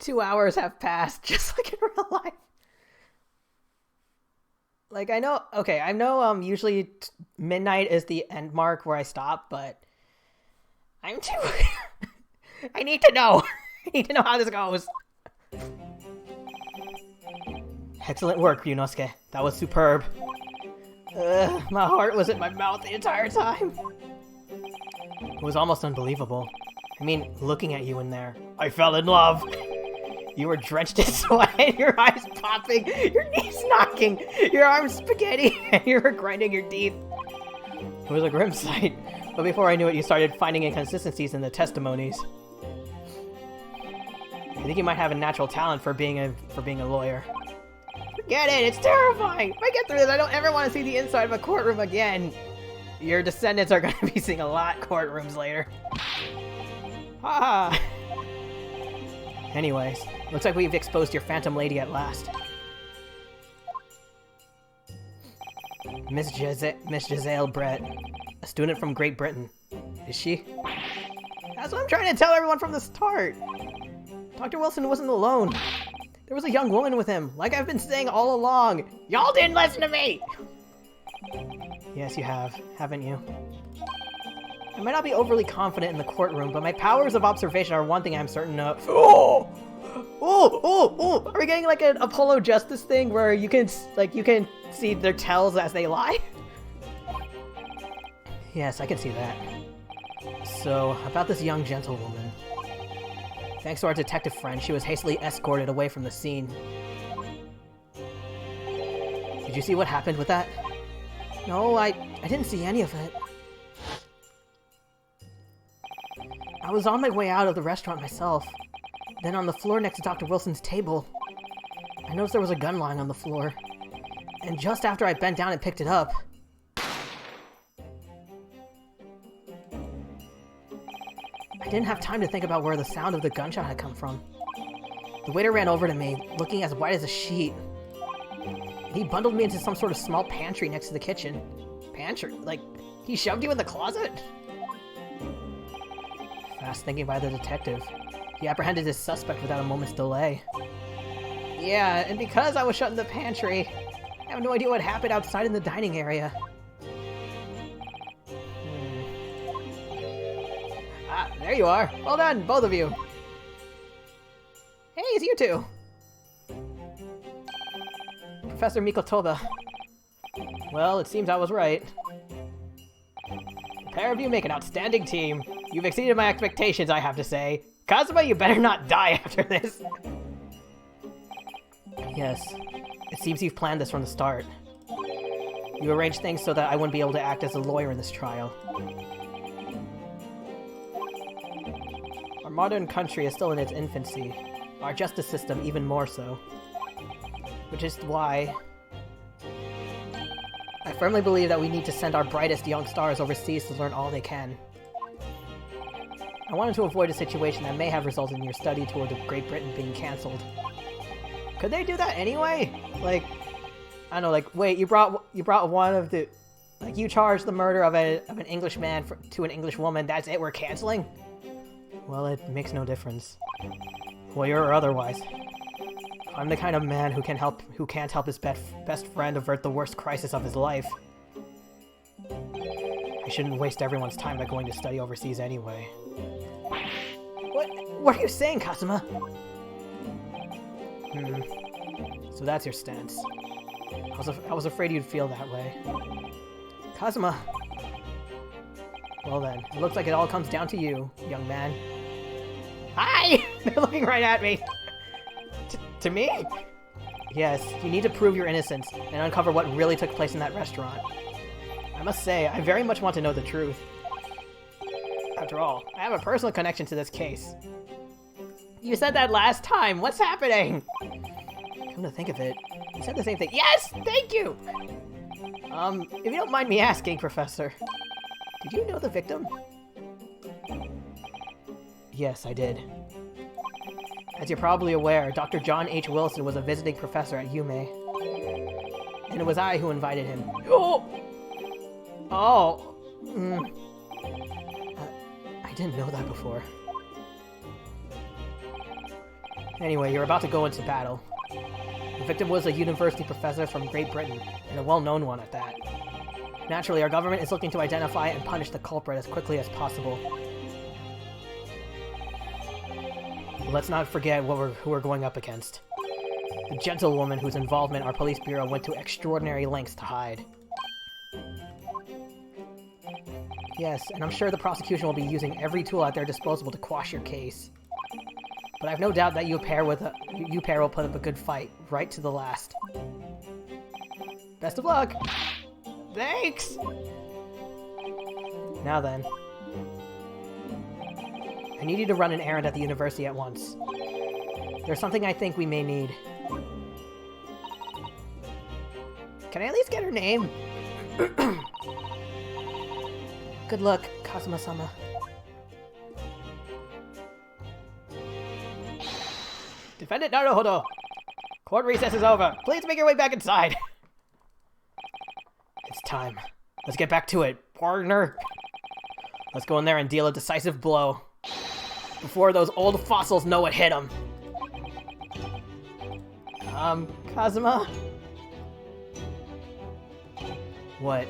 2 hours have passed, just like in real life. Like, I know, okay, I know usually midnight is the end mark where I stop, but I'm too... I need to know. I need to know how this goes. Excellent work, Ryunosuke. That was superb. My heart was in my mouth the entire time. It was almost unbelievable. I mean, looking at you in there, I fell in love. You were drenched in sweat, your eyes popping, your knees knocking, your arms spaghetti, and you were grinding your teeth. It was a grim sight, but before I knew it, you started finding inconsistencies in the testimonies. I think you might have a natural talent for being a lawyer. Forget it, it's terrifying! If I get through this, I don't ever want to see the inside of a courtroom again. Your descendants are going to be seeing a lot of courtrooms later. Ah. Anyways, looks like we've exposed your phantom lady at last. Miss Giselle Brett, a student from Great Britain. Is she? That's what I'm trying to tell everyone from the start. Dr. Wilson wasn't alone. There was a young woman with him, like I've been saying all along. Y'all didn't listen to me! Yes, you have, haven't you? I might not be overly confident in the courtroom, but my powers of observation are one thing I'm certain of. Oh! Are we getting like an Apollo Justice thing where you can see their tells as they lie? Yes, I can see that. So, about this young gentlewoman. Thanks to our detective friend, she was hastily escorted away from the scene. Did you see what happened with that? No, I didn't see any of it. I was on my way out of the restaurant myself. Then on the floor next to Dr. Wilson's table, I noticed there was a gun lying on the floor. And just after I bent down and picked it up, I didn't have time to think about where the sound of the gunshot had come from. The waiter ran over to me, looking as white as a sheet. He bundled me into some sort of small pantry next to the kitchen. Pantry? Like, he shoved you in the closet? Fast thinking by the detective. He apprehended his suspect without a moment's delay. Yeah, and because I was shut in the pantry, I have no idea what happened outside in the dining area. Ah, there you are. Well done, both of you. Hey, it's you two. Professor Mikotoba. Well, it seems I was right. The pair of you make an outstanding team. You've exceeded my expectations, I have to say. Kazuma, you better not die after this. Yes, it seems you've planned this from the start. You arranged things so that I wouldn't be able to act as a lawyer in this trial. Our modern country is still in its infancy. Our justice system even more so. Which is why I firmly believe that we need to send our brightest young stars overseas to learn all they can. I wanted to avoid a situation that may have resulted in your study tour to Great Britain being cancelled. Could they do that anyway? Like, I don't know, like, wait, you brought one of the... Like, you charged the murder of an English man to an English woman, that's it, we're cancelling? Well, it makes no difference. Lawyer or otherwise. I'm the kind of man who can't help his best friend avert the worst crisis of his life. I shouldn't waste everyone's time by going to study overseas anyway. What are you saying, Kazuma? So that's your stance. I was afraid you'd feel that way. Kazuma. Well then, it looks like it all comes down to you, young man. Hi! They're looking right at me! To me? Yes, you need to prove your innocence and uncover what really took place in that restaurant. I must say, I very much want to know the truth. After all, I have a personal connection to this case. You said that last time! What's happening? Come to think of it, you said the same thing. Yes! Thank you! If you don't mind me asking, Professor, did you know the victim? Yes, I did. As you're probably aware, Dr. John H. Wilson was a visiting professor at Yume. And it was I who invited him. Oh! Oh! I didn't know that before. Anyway, you're about to go into battle. The victim was a university professor from Great Britain, and a well-known one at that. Naturally, our government is looking to identify and punish the culprit as quickly as possible. But let's not forget who we're going up against. The gentlewoman whose involvement our police bureau went to extraordinary lengths to hide. Yes, and I'm sure the prosecution will be using every tool at their disposal to quash your case. But I have no doubt that you pair will put up a good fight, right to the last. Best of luck! Thanks! Now then. I need you to run an errand at the university at once. There's something I think we may need. Can I at least get her name? Good luck, Kazuma-sama. Defendant Naruhodo! Court recess is over. Please make your way back inside. It's time. Let's get back to it, partner. Let's go in there and deal a decisive blow. Before those old fossils know what hit them. Kazuma? What?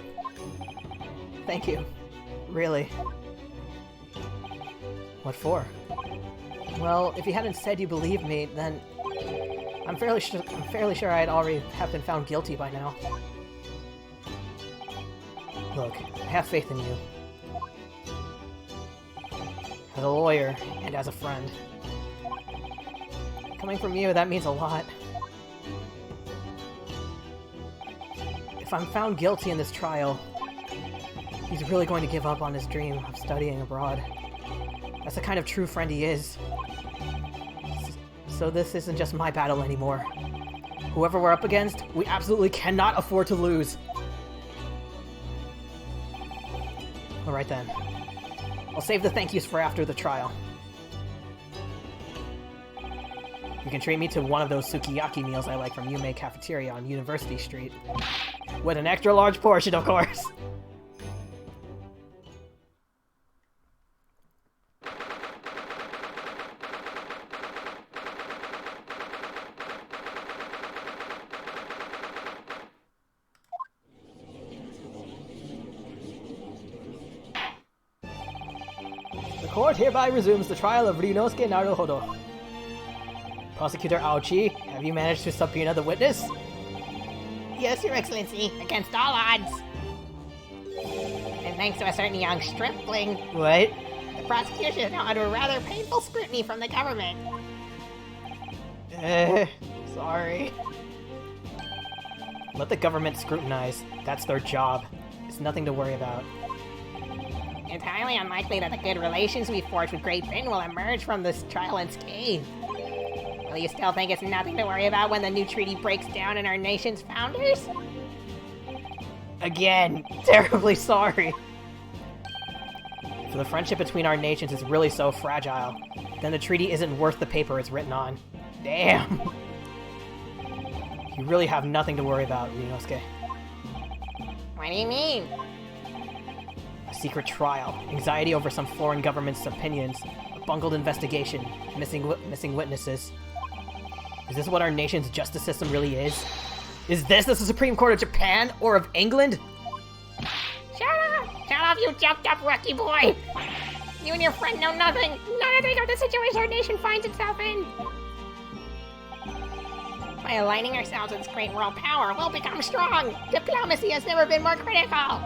Thank you. Really? What for? Well, if you hadn't said you believed me, then I'm fairly sure I'd already have been found guilty by now. Look, I have faith in you. As a lawyer, and as a friend. Coming from you, that means a lot. If I'm found guilty in this trial, he's really going to give up on his dream of studying abroad. That's the kind of true friend he is. So this isn't just my battle anymore. Whoever we're up against, we absolutely cannot afford to lose. Alright then. I'll save the thank yous for after the trial. You can treat me to one of those sukiyaki meals I like from Yume Cafeteria on University Street. With an extra large portion, of course! The court hereby resumes the trial of Ryunosuke Naruhodo. Prosecutor Aochi, have you managed to subpoena the witness? Yes, Your Excellency, against all odds. And thanks to a certain young stripling, What? the prosecution is now under rather painful scrutiny from the government. Sorry. Let the government scrutinize. That's their job. It's nothing to worry about. It's highly unlikely that the good relations we forged with Great Britain will emerge from this trial unscathed. Will you still think it's nothing to worry about when the new treaty breaks down in our nation's founders? Again, terribly sorry. If the friendship between our nations is really so fragile, then the treaty isn't worth the paper it's written on. Damn! You really have nothing to worry about, Ryunosuke. What do you mean? A secret trial, anxiety over some foreign government's opinions, a bungled investigation, missing witnesses. Is this what our nation's justice system really is? Is this the Supreme Court of Japan or of England? Shut up! Shut up, you jumped up rookie boy! You and your friend know nothing of the situation our nation finds itself in. By aligning ourselves with this great world power, we'll become strong. Diplomacy has never been more critical.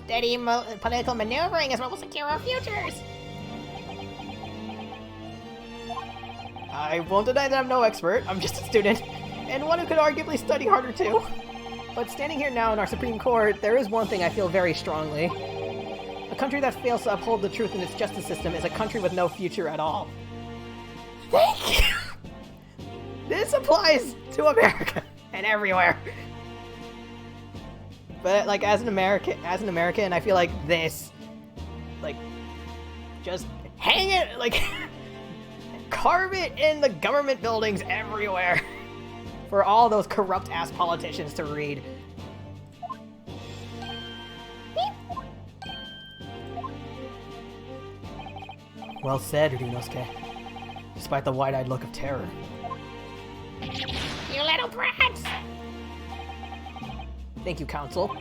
Steady political maneuvering is what will secure our futures. I won't deny that I'm no expert. I'm just a student, and one who could arguably study harder too. But standing here now in our Supreme Court, there is one thing I feel very strongly. A country that fails to uphold the truth in its justice system is a country with no future at all. Thank you! This applies to America and everywhere. But like as an American, I feel like this, like, just hang it, like, carve it in the government buildings everywhere for all those corrupt-ass politicians to read. Well said, Ryunosuke. despite the wide-eyed look of terror. You little brats! Thank you, Counsel.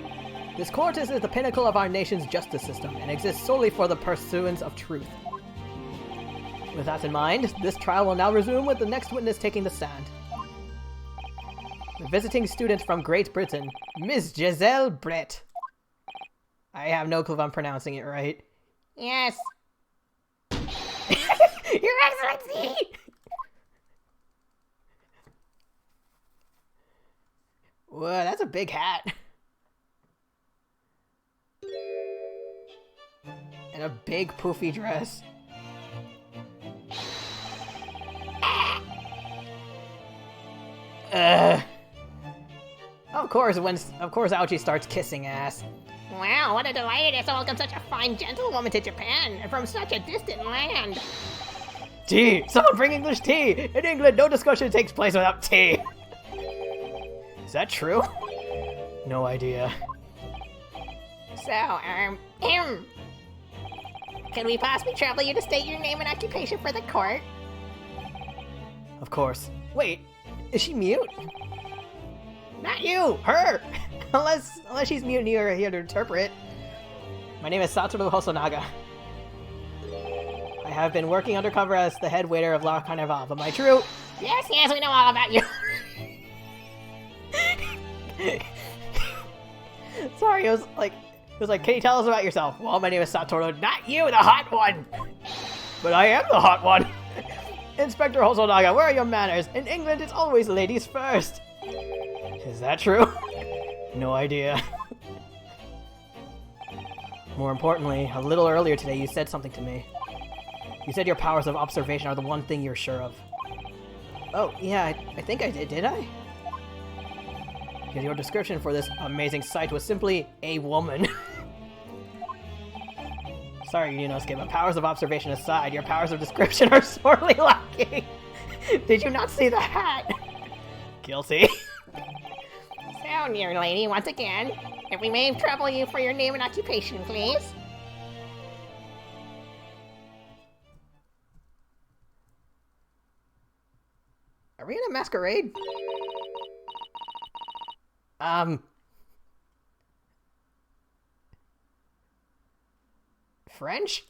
This court is at the pinnacle of our nation's justice system and exists solely for the pursuance of truth. With that in mind, this trial will now resume with the next witness taking the stand. The visiting student from Great Britain, Miss Giselle Brett. I have no clue if I'm pronouncing it right. Yes. Your Excellency! Whoa, that's a big hat. And a big poofy dress. Of course, Ouchie starts kissing ass. Wow, what a delight it is to welcome such a fine gentlewoman to Japan, and from such a distant land. Tea! Someone bring English tea! In England, no discussion takes place without tea! Is that true? No idea. So, could we possibly trouble you to state your name and occupation for the court? Of course. Wait, is she mute? Not you! Her! unless she's mute and you're here to interpret. My name is Satoru Hosonaga. I have been working undercover as the head waiter of La Carnival, but my true... Yes, we know all about you. Sorry, it was like, can you tell us about yourself? Well, my name is Satoru, not you, the hot one! But I am the hot one! Inspector Hosonaga, where are your manners? In England, it's always ladies first! Is that true? No idea. More importantly, a little earlier today you said something to me. You said your powers of observation are the one thing you're sure of. Oh, yeah, I think I did I? Because your description for this amazing sight was simply a woman. Sorry, Yunosuke, but powers of observation aside, your powers of description are sorely lacking. Did you not see the hat? Guilty. So, dear lady, once again, if we may trouble you for your name and occupation, please. Are we in a masquerade? French?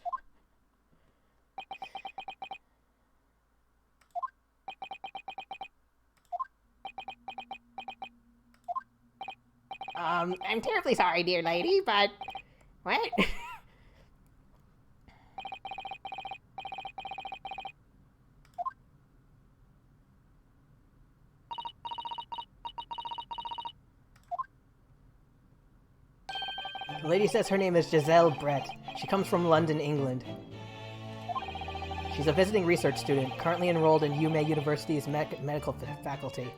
I'm terribly sorry, dear lady, but... What? The lady says her name is Giselle Brett. She comes from London, England. She's a visiting research student, currently enrolled in Yume University's medical faculty.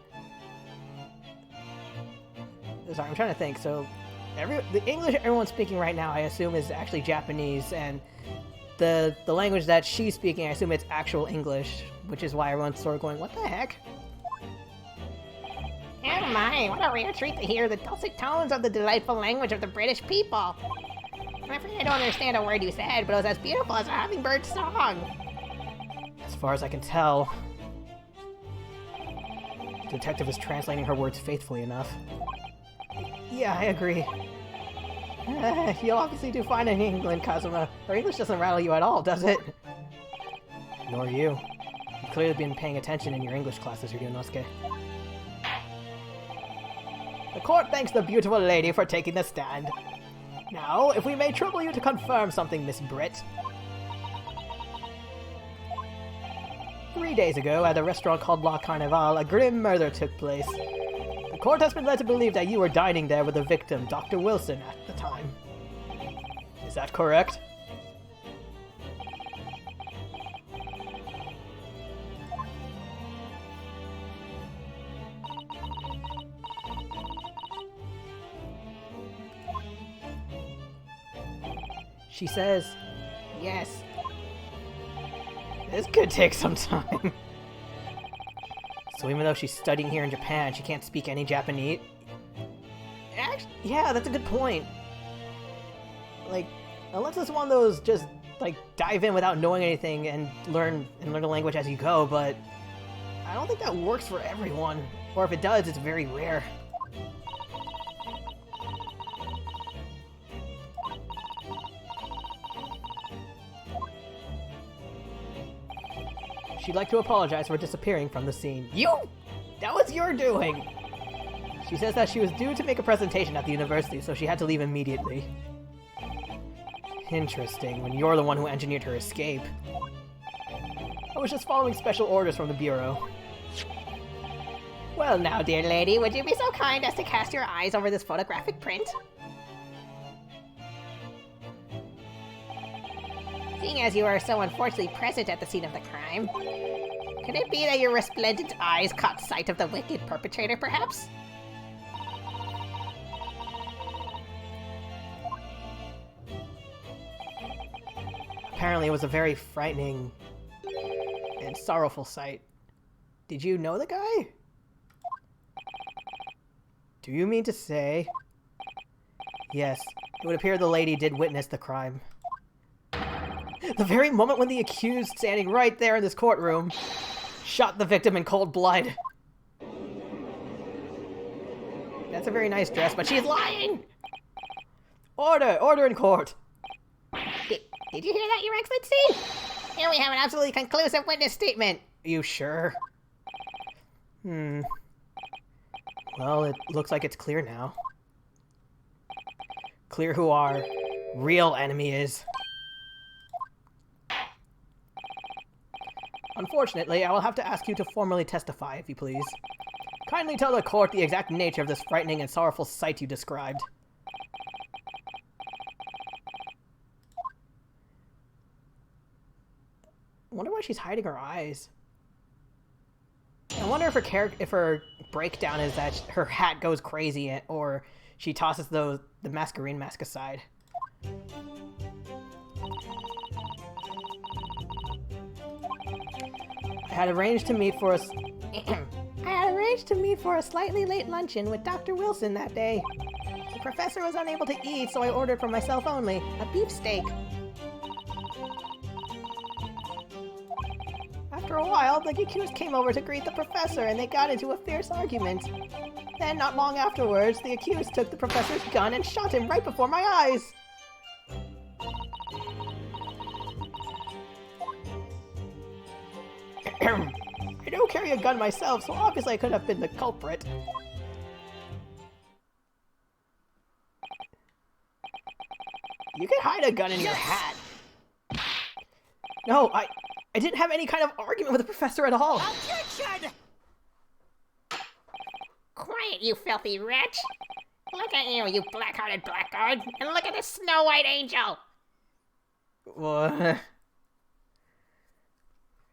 Sorry, I'm trying to think. So, the English everyone's speaking right now, I assume, is actually Japanese, and the language that she's speaking, I assume it's actual English, which is why everyone's sort of going, what the heck? Oh my, what a rare treat to hear the dulcet tones of the delightful language of the British people. I'm afraid I don't understand a word you said, but it was as beautiful as a hummingbird's song. As far as I can tell, the detective is translating her words faithfully enough. Yeah, I agree. You'll obviously do fine in England, Kazuma. Her English doesn't rattle you at all, does it? Nor you. You've clearly been paying attention in your English classes, Ryunosuke. The court thanks the beautiful lady for taking the stand. Now, if we may trouble you to confirm something, Miss Britt. 3 days ago, at a restaurant called La Carnival, a grim murder took place. The court has been led to believe that you were dining there with the victim, Dr. Wilson, at the time. Is that correct? She says, yes. This could take some time. So even though she's studying here in Japan, she can't speak any Japanese? Actually, yeah, that's a good point. Like, unless it's one of those just like, dive in without knowing anything and learn a language as you go, but I don't think that works for everyone. Or if it does, it's very rare. She'd like to apologize for disappearing from the scene. You! That was your doing! She says that she was due to make a presentation at the university, so she had to leave immediately. Interesting, when you're the one who engineered her escape. I was just following special orders from the Bureau. Well now, dear lady, would you be so kind as to cast your eyes over this photographic print? Seeing as you are so unfortunately present at the scene of the crime, could it be that your resplendent eyes caught sight of the wicked perpetrator, perhaps? Apparently it was a very frightening and sorrowful sight. Did you know the guy? Do you mean to say? Yes, it would appear the lady did witness the crime. The very moment when the accused, standing right there in this courtroom, shot the victim in cold blood. That's a very nice dress, but she's lying! Order! Order in court! Did you hear that, Your Excellency? Here we have an absolutely conclusive witness statement. Are you sure? Well, it looks like it's clear now. Clear who our real enemy is. Unfortunately, I will have to ask you to formally testify, if you please. Kindly tell the court the exact nature of this frightening and sorrowful sight you described. I wonder why she's hiding her eyes. I wonder if her breakdown is that her hat goes crazy, or she tosses the masquerade mask aside. I had arranged to meet for a slightly late luncheon with Dr. Wilson that day. The professor was unable to eat, so I ordered for myself only a beefsteak. After a while, the accused came over to greet the professor, and they got into a fierce argument. Then, not long afterwards, the accused took the professor's gun and shot him right before my eyes. I don't carry a gun myself, so obviously I could have been the culprit. You can hide a gun in your hat. No, I didn't have any kind of argument with the professor at all. Objection! Quiet, you filthy wretch! Look at you, you black-hearted blackguard, and look at this Snow White angel! What?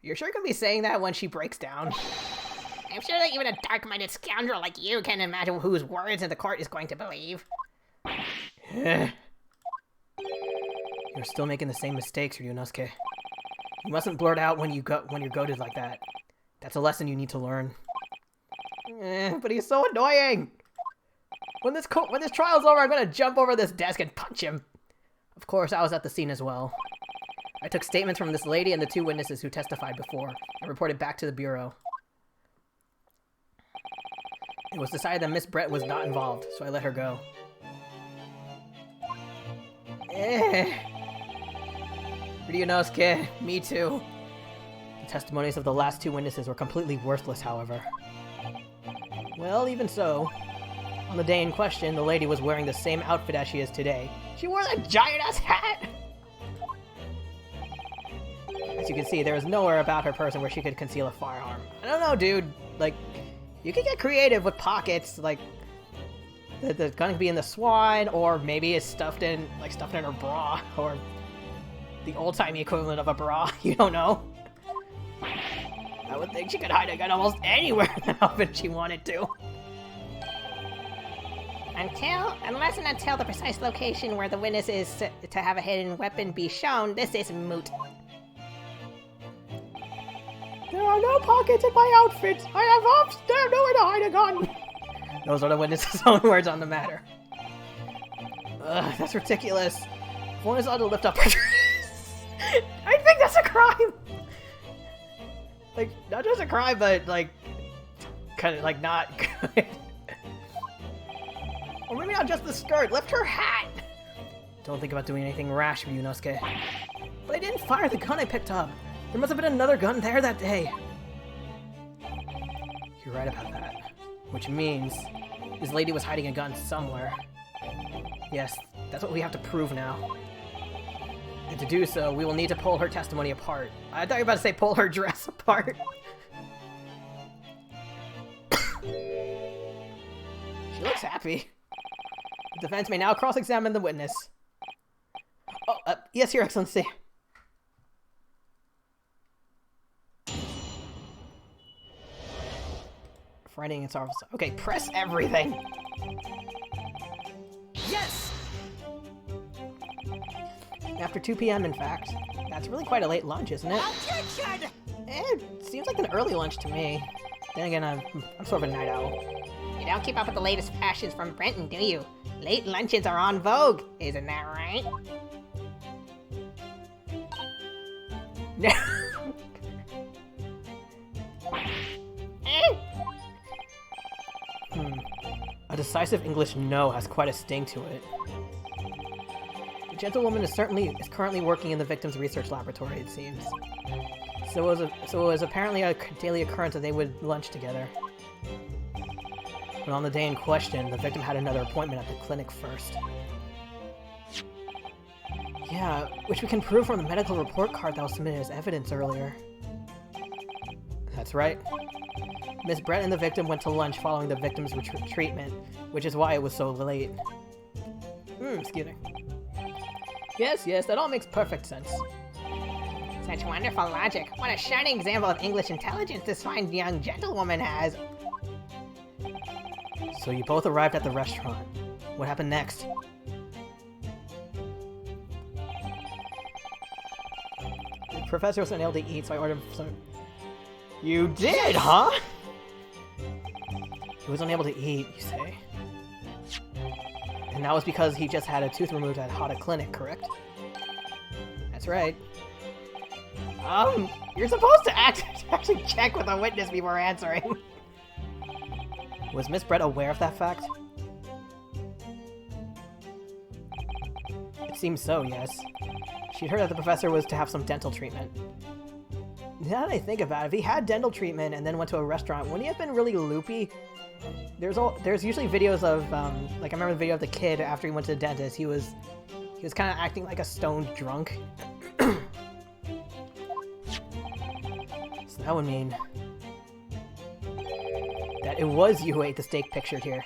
You're sure gonna be saying that when she breaks down? I'm sure that even a dark-minded scoundrel like you can imagine whose words the court is going to believe. You're still making the same mistakes, Ryunosuke. You mustn't blurt out when you're goaded like that. That's a lesson you need to learn. But he's so annoying! When this trial's over, I'm gonna jump over this desk and punch him! Of course, I was at the scene as well. I took statements from this lady and the two witnesses who testified before, and reported back to the Bureau. It was decided that Miss Brett was not involved, so I let her go. Ryunosuke, me too. The testimonies of the last two witnesses were completely worthless, however. Well, even so, on the day in question, the lady was wearing the same outfit as she is today. She wore that giant-ass hat! As you can see, there was nowhere about her person where she could conceal a firearm. I don't know, dude. Like, you could get creative with pockets, like, the gun could be in the swine, or maybe it's stuffed in her bra, or the old-timey equivalent of a bra, you don't know. I would think she could hide a gun almost anywhere in the outfit she wanted to. Unless and until the precise location where the witness is to have a hidden weapon be shown, this is moot. There are no pockets in my outfit. I have nowhere to hide a gun. Those are the witness's own words on the matter. Ugh, that's ridiculous. If one is allowed to lift up her dress, I think that's a crime! Like, not just a crime, but, like, kind of, like, not good. Or maybe not just the skirt, lift her hat! Don't think about doing anything rash, Ryunosuke. But I didn't fire the gun I picked up. There must have been another gun there that day. You're right about that. Which means this lady was hiding a gun somewhere. Yes, that's what we have to prove now. And to do so, we will need to pull her testimony apart. I thought you were about to say pull her dress apart. She looks happy. The defense may now cross-examine the witness. Oh, yes, Your Excellency. Frightened and sorrowful. Okay, press everything. Yes! After 2 p.m., in fact. That's really quite a late lunch, isn't it? Objection! It seems like an early lunch to me. Then again, I'm sort of a night owl. You don't keep up with the latest fashions from Brenton, do you? Late lunches are on vogue, isn't that right? A decisive English no has quite a sting to it. The gentlewoman is currently working in the victim's research laboratory, it seems. So it was apparently a daily occurrence that they would lunch together. But on the day in question, the victim had another appointment at the clinic first. Yeah, which we can prove from the medical report card that was submitted as evidence earlier. That's right. Miss Brett and the victim went to lunch following the victim's treatment, which is why it was so late. Excuse me. Yes, that all makes perfect sense. Such wonderful logic. What a shining example of English intelligence this fine young gentlewoman has. So you both arrived at the restaurant. What happened next? The professor was unable to eat, so I ordered some... You did, huh? He was unable to eat, you say? And that was because he just had a tooth removed at Hata Clinic, correct? That's right. You're supposed to actually check with a witness before answering. Was Miss Brett aware of that fact? It seems so, yes. She'd heard that the professor was to have some dental treatment. Now that I think about it, if he had dental treatment and then went to a restaurant, wouldn't he have been really loopy? There's usually videos of, like I remember the video of the kid after he went to the dentist, he was kind of acting like a stoned drunk. So that would mean that it was you who ate the steak pictured here.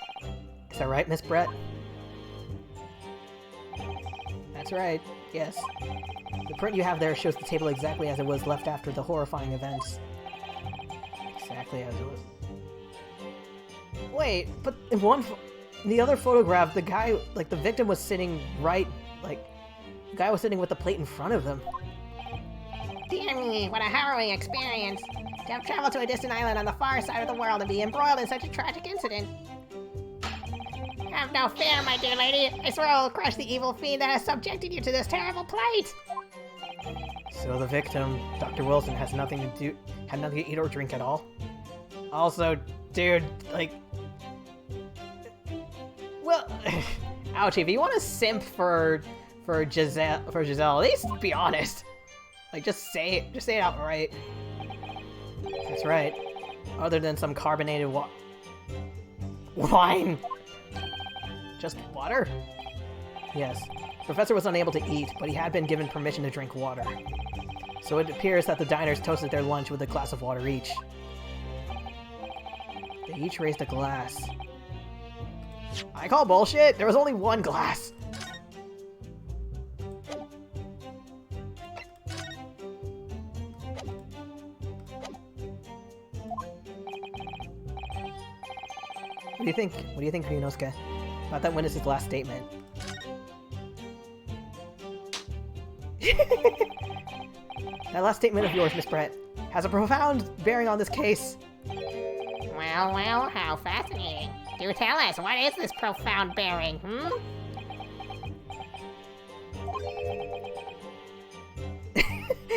Is that right, Miss Brett? That's right, yes. The print you have there shows the table exactly as it was left after the horrifying events. Exactly as it was. Wait, but in the other photograph, the guy, like the victim was sitting right, like, the guy was sitting with the plate in front of them. Dear me, what a harrowing experience. To have traveled to a distant island on the far side of the world and be embroiled in such a tragic incident. Have no fear, my dear lady. I swear I will crush the evil fiend that has subjected you to this terrible plight. So the victim, Dr. Wilson, had nothing to eat or drink at all? Also, dude, like... Well, ouchie, if you want to simp for Giselle, at least be honest. Like, just say it outright. That's right. Other than some carbonated wine. Just water? Yes. The professor was unable to eat, but he had been given permission to drink water. So it appears that the diners toasted their lunch with a glass of water each. They each raised a glass. I call bullshit! There was only one glass! What do you think? What do you think, Ryunosuke? About that witness's last statement? That last statement of yours, Miss Brett, has a profound bearing on this case. Well, how fascinating. Do tell us, what is this profound bearing,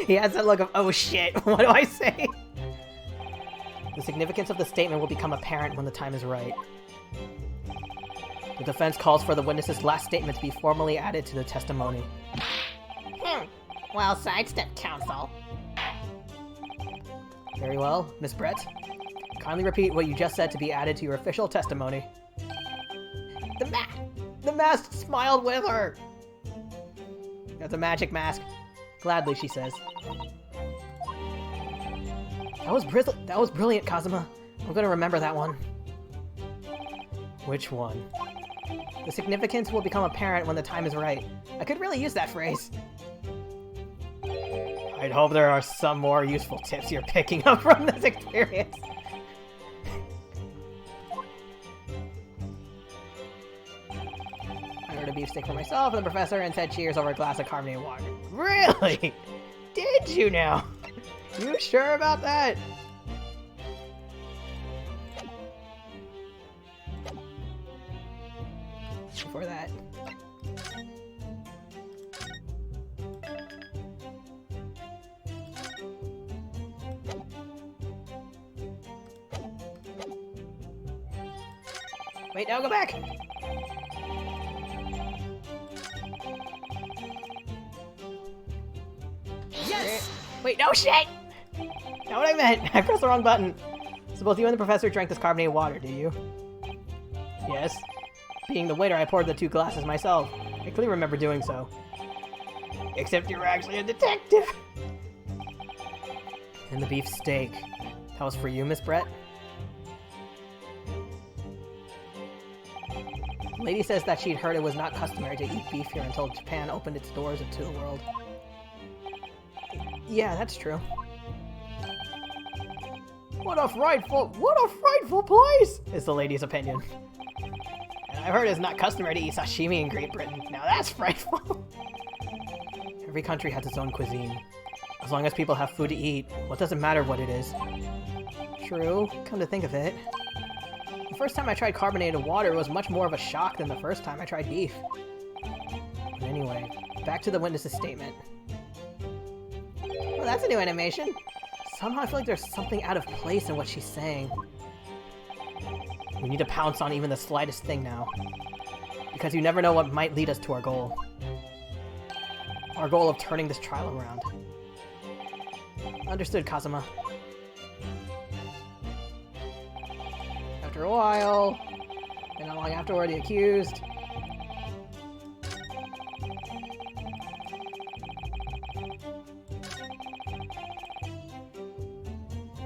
He has that look of, oh shit, what do I say? The significance of the statement will become apparent when the time is right. The defense calls for the witness's last statement to be formally added to the testimony. Well, sidestep, counsel. Very well, Miss Brett. Kindly repeat what you just said to be added to your official testimony. The mask smiled with her! That's a magic mask. Gladly, she says. That was brilliant, Kazuma. I'm gonna remember that one. Which one? The significance will become apparent when the time is right. I could really use that phrase. I'd hope there are some more useful tips you're picking up from this experience. I ordered a beefsteak for myself and the professor and said cheers over a glass of carbonated water. Really? Did you now? You sure about that? Before that. Wait, no, go back! Yes! Wait, no shit! Not what I meant! I pressed the wrong button. So both you and the professor drank this carbonated water, do you? Yes. Being the waiter, I poured the 2 glasses myself. I clearly remember doing so. Except you were actually a detective! And the beef steak. That was for you, Miss Brett? The lady says that she'd heard it was not customary to eat beef here until Japan opened its doors to the world. Yeah, that's true. What a frightful place! Is the lady's opinion. And I've heard it's not customary to eat sashimi in Great Britain. Now that's frightful! Every country has its own cuisine. As long as people have food to eat, what does it matter what it is? True, come to think of it. The first time I tried carbonated water was much more of a shock than the first time I tried beef. But anyway, back to the witness's statement. Well, that's a new animation. Somehow I feel like there's something out of place in what she's saying. We need to pounce on even the slightest thing now. Because you never know what might lead us to our goal. Our goal of turning this trial around. Understood, Kazuma. After a while, and not long afterward, the accused.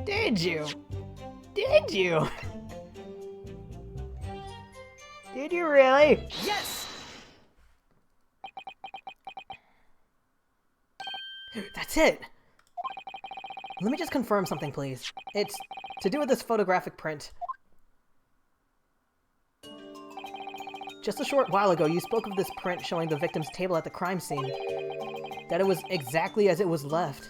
Did you? Did you? Did you really? Yes! That's it! Let me just confirm something, please. It's to do with this photographic print. Just a short while ago, you spoke of this print showing the victim's table at the crime scene. That it was exactly as it was left.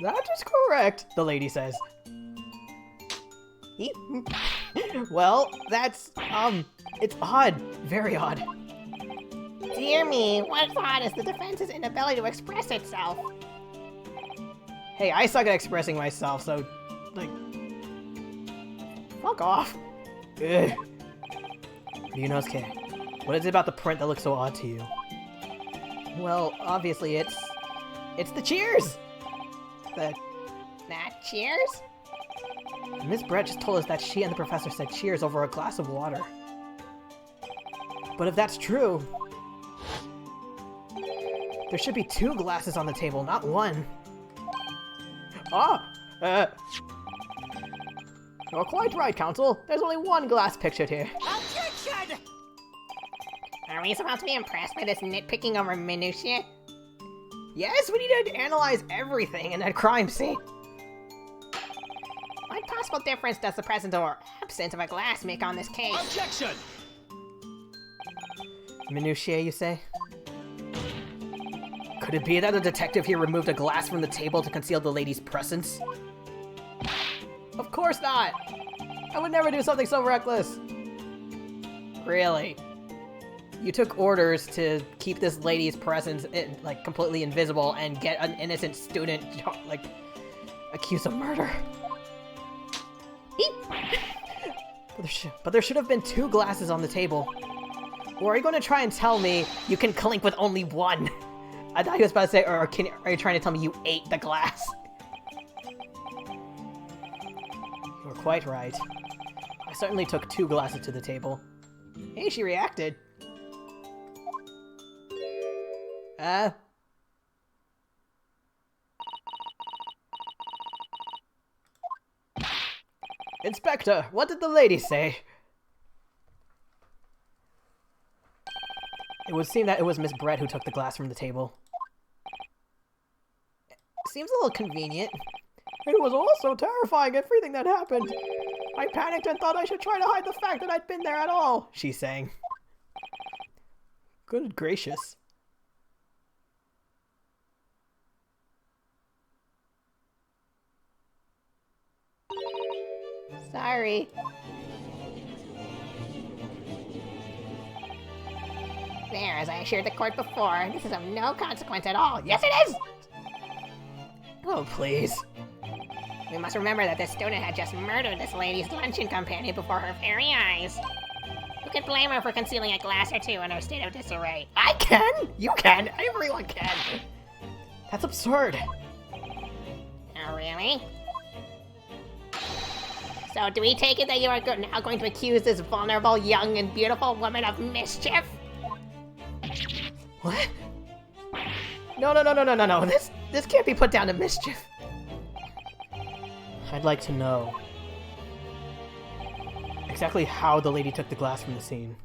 That is correct, the lady says. Well, that's, it's odd. Very odd. Dear me, what's odd is the defense's inability to express itself. Hey, I suck at expressing myself, so, like, fuck off. Ugh. Ryunosuke, what is it about the print that looks so odd to you? Well, obviously it's the cheers! That cheers? Miss Brett just told us that she and the professor said cheers over a glass of water. But if that's true, there should be 2 glasses on the table, not 1. You're quite right, Counsel. There's only 1 glass pictured here. Objection! Are we supposed to be impressed by this nitpicking over minutiae? Yes, we need to analyze everything in that crime scene. What possible difference does the presence or absence of a glass make on this case? Objection! Minutiae, you say? Could it be that the detective here removed a glass from the table to conceal the lady's presence? Of course not! I would never do something so reckless! Really? You took orders to keep this lady's presence, like, completely invisible and get an innocent student, like, accused of murder. But there should have been 2 glasses on the table. Or are you going to try and tell me you can clink with only 1? I thought he was about to say, or are you trying to tell me you ate the glass? You were quite right. I certainly took 2 glasses to the table. Hey, she reacted. Inspector, what did the lady say? It would seem that it was Miss Brett who took the glass from the table. Seems a little convenient. It was all so terrifying, everything that happened. I panicked and thought I should try to hide the fact that I'd been there at all, she's saying. Good gracious. Sorry. There, as I assured the court before, this is of no consequence at all. Yes, it is! Oh, please. We must remember that this student had just murdered this lady's luncheon companion before her very eyes. Who can blame her for concealing a glass or 2 in her state of disarray? I can! You can! Everyone can! That's absurd. Oh, really? So do we take it that you are now going to accuse this vulnerable, young, and beautiful woman of mischief? What? No. This can't be put down to mischief. I'd like to know exactly how the lady took the glass from the scene.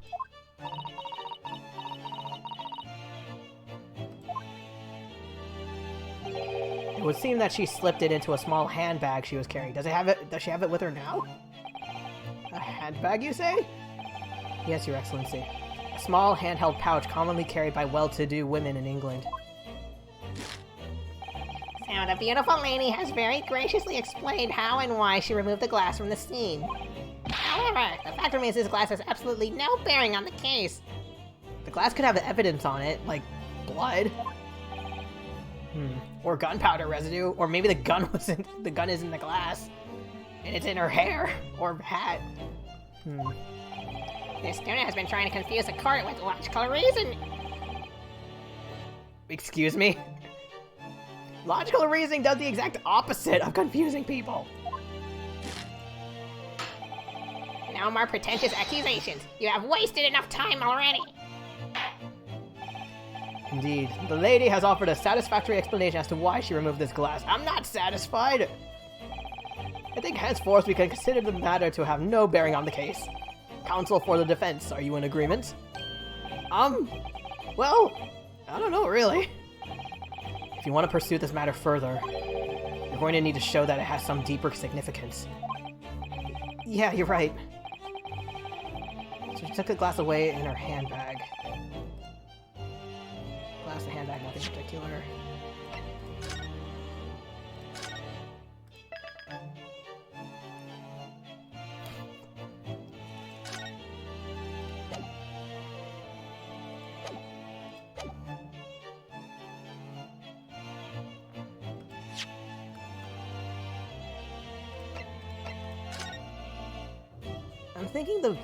It would seem that she slipped it into a small handbag she was carrying. Does she have it with her now? A handbag, you say? Yes, Your Excellency. A small handheld pouch commonly carried by well-to-do women in England. So the beautiful lady has very graciously explained how and why she removed the glass from the scene. However, the fact remains this glass has absolutely no bearing on the case. The glass could have evidence on it, like blood. Or gunpowder residue, or maybe the gun is in the glass, and it's in her hair or hat. This student has been trying to confuse the court with logical reason. Excuse me? Logical reasoning does the exact opposite of confusing people. No more pretentious accusations. You have wasted enough time already. Indeed. The lady has offered a satisfactory explanation as to why she removed this glass. I'm not satisfied. I think henceforth we can consider the matter to have no bearing on the case. Counsel for the defense, are you in agreement? Well, I don't know, really. If you want to pursue this matter further, you're going to need to show that it has some deeper significance. Yeah, you're right. So she took the glass away in her handbag. Glass and handbag, nothing particular.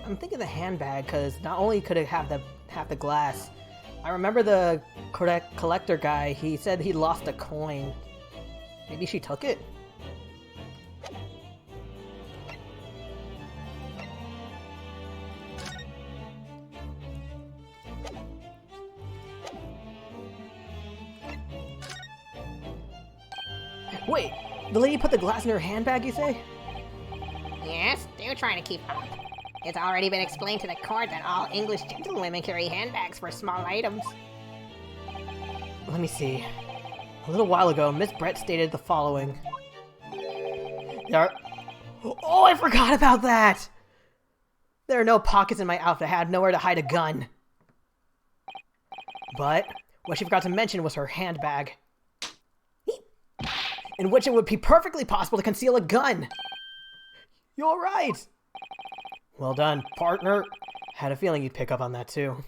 I'm thinking the handbag, because not only could it have the glass. I remember the collector guy. He said he lost a coin. Maybe she took it. Wait, the lady put the glass in her handbag, you say? Yes, they're trying to keep up. It's already been explained to the court that all English gentlewomen carry handbags for small items. Let me see. A little while ago, Miss Brett stated the following. Oh, I forgot about that! There are no pockets in my outfit. I had nowhere to hide a gun. But what she forgot to mention was her handbag, in which it would be perfectly possible to conceal a gun. You're right! Well done, partner. Had a feeling you'd pick up on that too.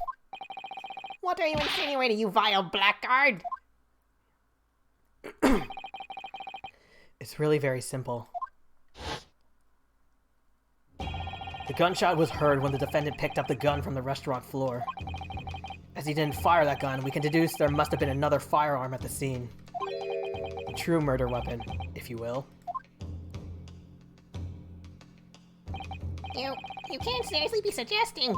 What are you insinuating, you vile blackguard? It's really very simple. The gunshot was heard when the defendant picked up the gun from the restaurant floor. As he didn't fire that gun, we can deduce there must have been another firearm at the scene. A true murder weapon, if you will. You can't seriously be suggesting.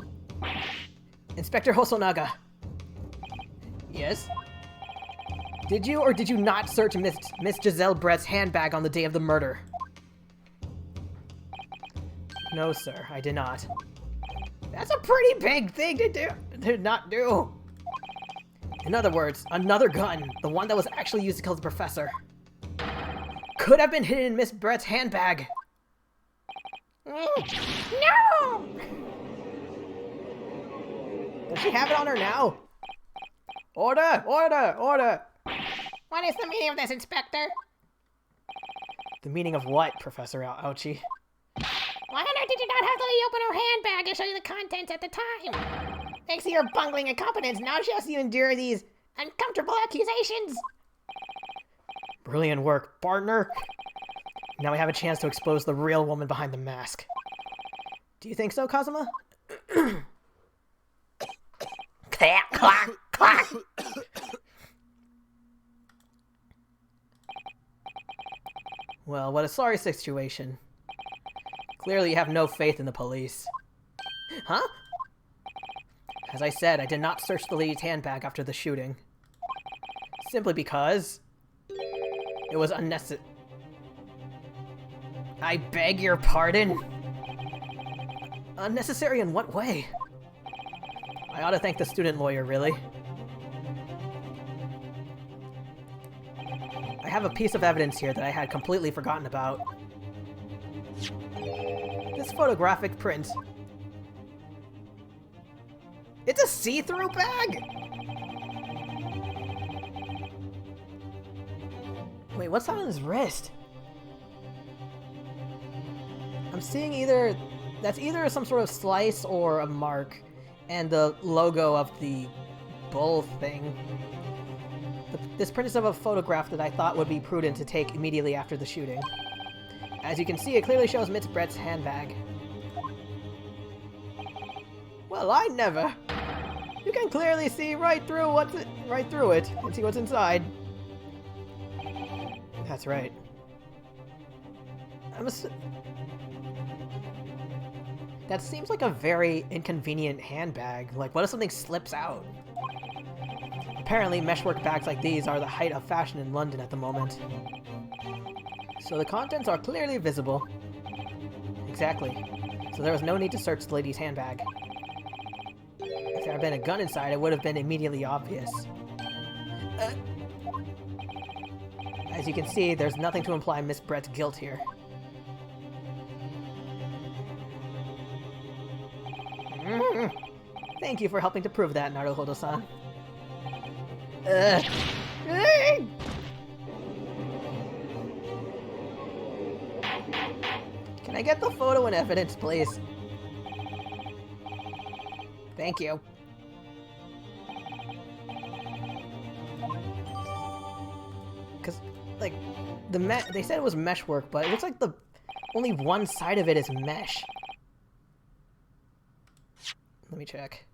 Inspector Hosonaga. Yes? Did you or did you not search Miss Giselle Brett's handbag on the day of the murder? No, sir, I did not. That's a pretty big thing to not do. In other words, another gun, the one that was actually used to kill the professor, could have been hidden in Miss Brett's handbag. No! Does she have it on her now? Order! Order! Order! What is the meaning of this, Inspector? The meaning of what, Professor Ouchie? Why on earth did you not have the lady open her handbag and show you the contents at the time? Thanks to your bungling incompetence, now she has to endure these uncomfortable accusations. Brilliant work, partner. Now we have a chance to expose the real woman behind the mask. Do you think so, Kazuma? Clack, clack, clack. Well, what a sorry situation. Clearly you have no faith in the police. Huh? As I said, I did not search the lady's handbag after the shooting. Simply because it was unnecessary. I beg your pardon? Unnecessary in what way? I ought to thank the student lawyer, really. I have a piece of evidence here that I had completely forgotten about. This photographic print. It's a see-through bag? Wait, what's on his wrist? I'm seeing that's either some sort of slice or a mark, and the logo of the bull thing. This print is of a photograph that I thought would be prudent to take immediately after the shooting. As you can see, it clearly shows Miss Brett's handbag. Well, I never. You can clearly see right through it and see what's inside. That's right. That seems like a very inconvenient handbag. Like, what if something slips out? Apparently, meshwork bags like these are the height of fashion in London at the moment. So the contents are clearly visible. Exactly. So there was no need to search the lady's handbag. If there had been a gun inside, it would have been immediately obvious. As you can see, there's nothing to imply Miss Brett's guilt here. Thank you for helping to prove that, Naruhodo-san. Can I get the photo and evidence, please? Thank you. Because, like, they said it was meshwork, but it looks like only one side of it is mesh. Let me check.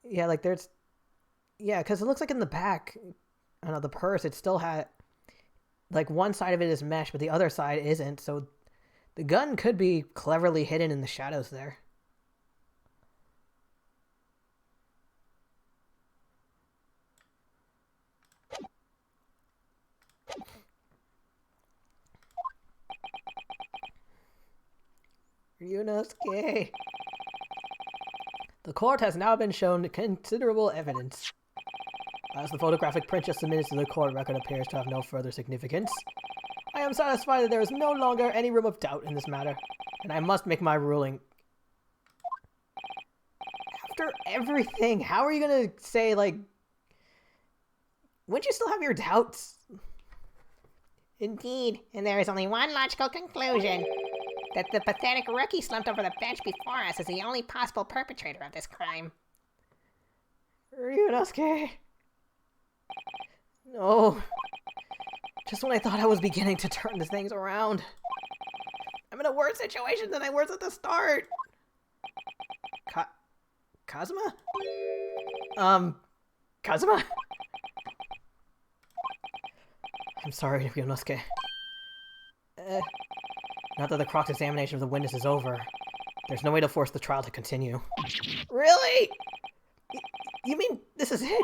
Yeah, like there's... Yeah, because it looks like in the back, I don't know, the purse, it still had... Like, one side of it is mesh, but the other side isn't, so the gun could be cleverly hidden in the shadows there. Ryunosuke. The court has now been shown considerable evidence. As the photographic print just submitted to the court record appears to have no further significance, I am satisfied that there is no longer any room of doubt in this matter, and I must make my ruling. After everything, how are you gonna say, like... wouldn't you still have your doubts? Indeed, and there is only one logical conclusion. That the pathetic rookie slumped over the bench before us is the only possible perpetrator of this crime. Ryunosuke. No. Just when I thought I was beginning to turn the things around. I'm in a worse situation than I was at the start. Kazuma? Kazuma? I'm sorry, Ryunosuke. Now that the cross-examination of the witness is over, there's no way to force the trial to continue. Really? You mean this is it?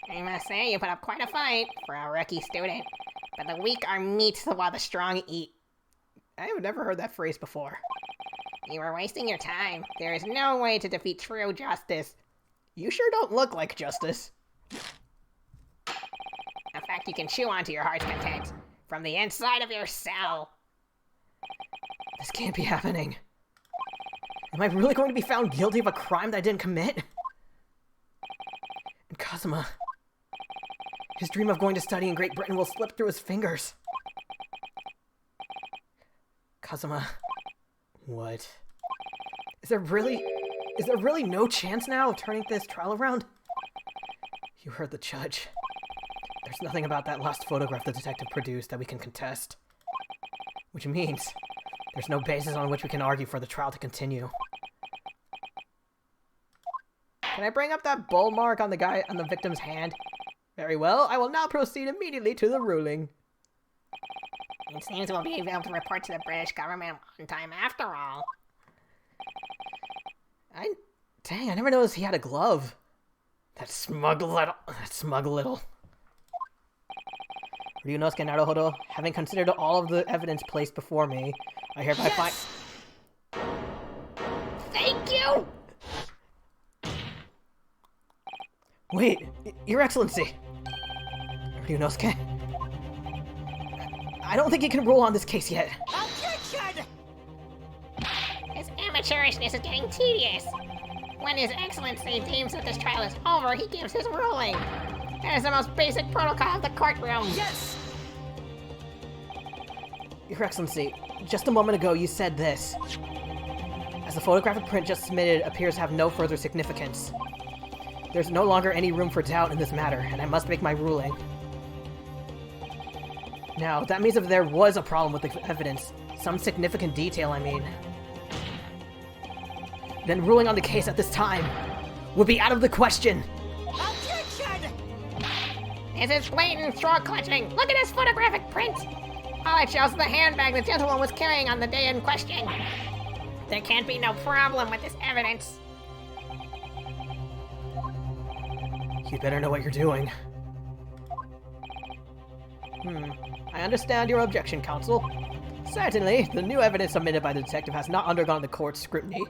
I must say, you put up quite a fight for a rookie student. But the weak are meat while the strong eat. I have never heard that phrase before. You are wasting your time. There is no way to defeat true justice. You sure don't look like justice. A fact you can chew on to your heart's content. From the inside of your cell. This can't be happening. Am I really going to be found guilty of a crime that I didn't commit? And Kazuma, his dream of going to study in Great Britain will slip through his fingers. Kazuma, what? Is there really no chance now of turning this trial around? You heard the judge. There's nothing about that lost photograph the detective produced that we can contest. Which means there's no basis on which we can argue for the trial to continue. Can I bring up that bull mark on the victim's hand? Very well, I will now proceed immediately to the ruling. It seems we'll be able to report to the British government on time after all. Dang, I never noticed he had a glove. That smug little. Ryunosuke Naruhodo, having considered all of the evidence placed before me, I hereby find... Thank you! Wait, Your Excellency! Ryunosuke? I don't think you can rule on this case yet. Objection! His amateurishness is getting tedious. When His Excellency deems that this trial is over, he gives his ruling. That is the most basic protocol of the courtroom. Yes! Your Excellency, just a moment ago you said this. As the photographic print just submitted appears to have no further significance. There's no longer any room for doubt in this matter, and I must make my ruling. Now, that means if there was a problem with the evidence, some significant detail, I mean, then ruling on the case at this time would be out of the question. Objection! This is blatant throat clutching. Look at this photographic print. All it shows is the handbag the gentleman was carrying on the day in question. There can't be no problem with this evidence. You better know what you're doing. I understand your objection, counsel. Certainly, the new evidence submitted by the detective has not undergone the court's scrutiny.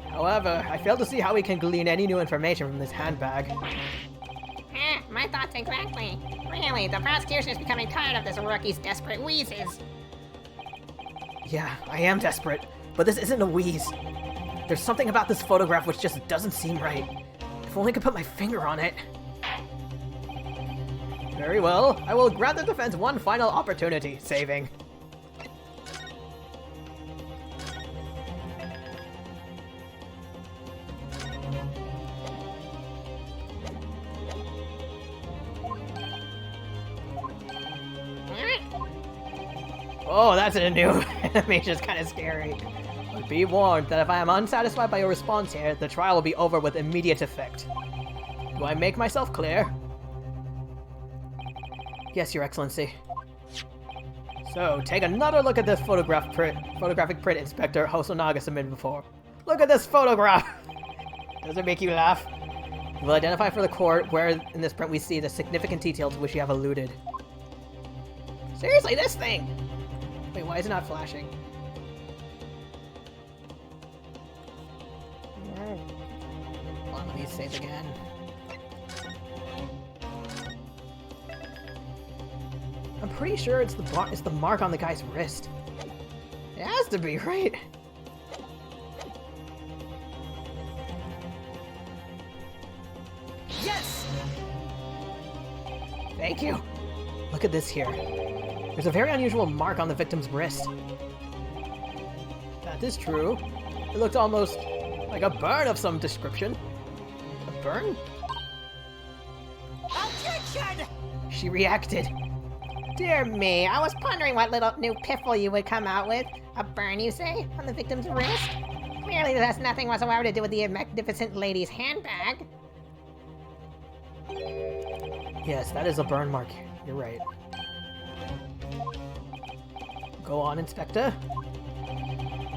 However, I fail to see how we can glean any new information from this handbag. My thoughts exactly. Really, the prosecution is becoming tired of this rookie's desperate wheezes. Yeah, I am desperate, but this isn't a wheeze. There's something about this photograph which just doesn't seem right. If only I could put my finger on it. Very well, I will grant the defense one final opportunity, saving. Oh, that's a new animation, it's kind of scary. But be warned that if I am unsatisfied by your response here, the trial will be over with immediate effect. Do I make myself clear? Yes, Your Excellency. So, take another look at this photographic print Inspector Hosonaga submitted before. Look at this photograph! Does it make you laugh? You will identify for the court where in this print we see the significant details to which you have alluded. Seriously, this thing! Wait, why is it not flashing? Hold on, let me save again. I'm pretty sure it's the mark on the guy's wrist. It has to be, right? you. Look at this here. There's a very unusual mark on the victim's wrist. That is true. It looked almost like a burn of some description. A burn? Objection! She reacted. Dear me, I was pondering what little new piffle you would come out with. A burn, you say, on the victim's wrist? Clearly this has nothing whatsoever to do with the magnificent lady's handbag. Yes, that is a burn mark. You're right. Go on, Inspector.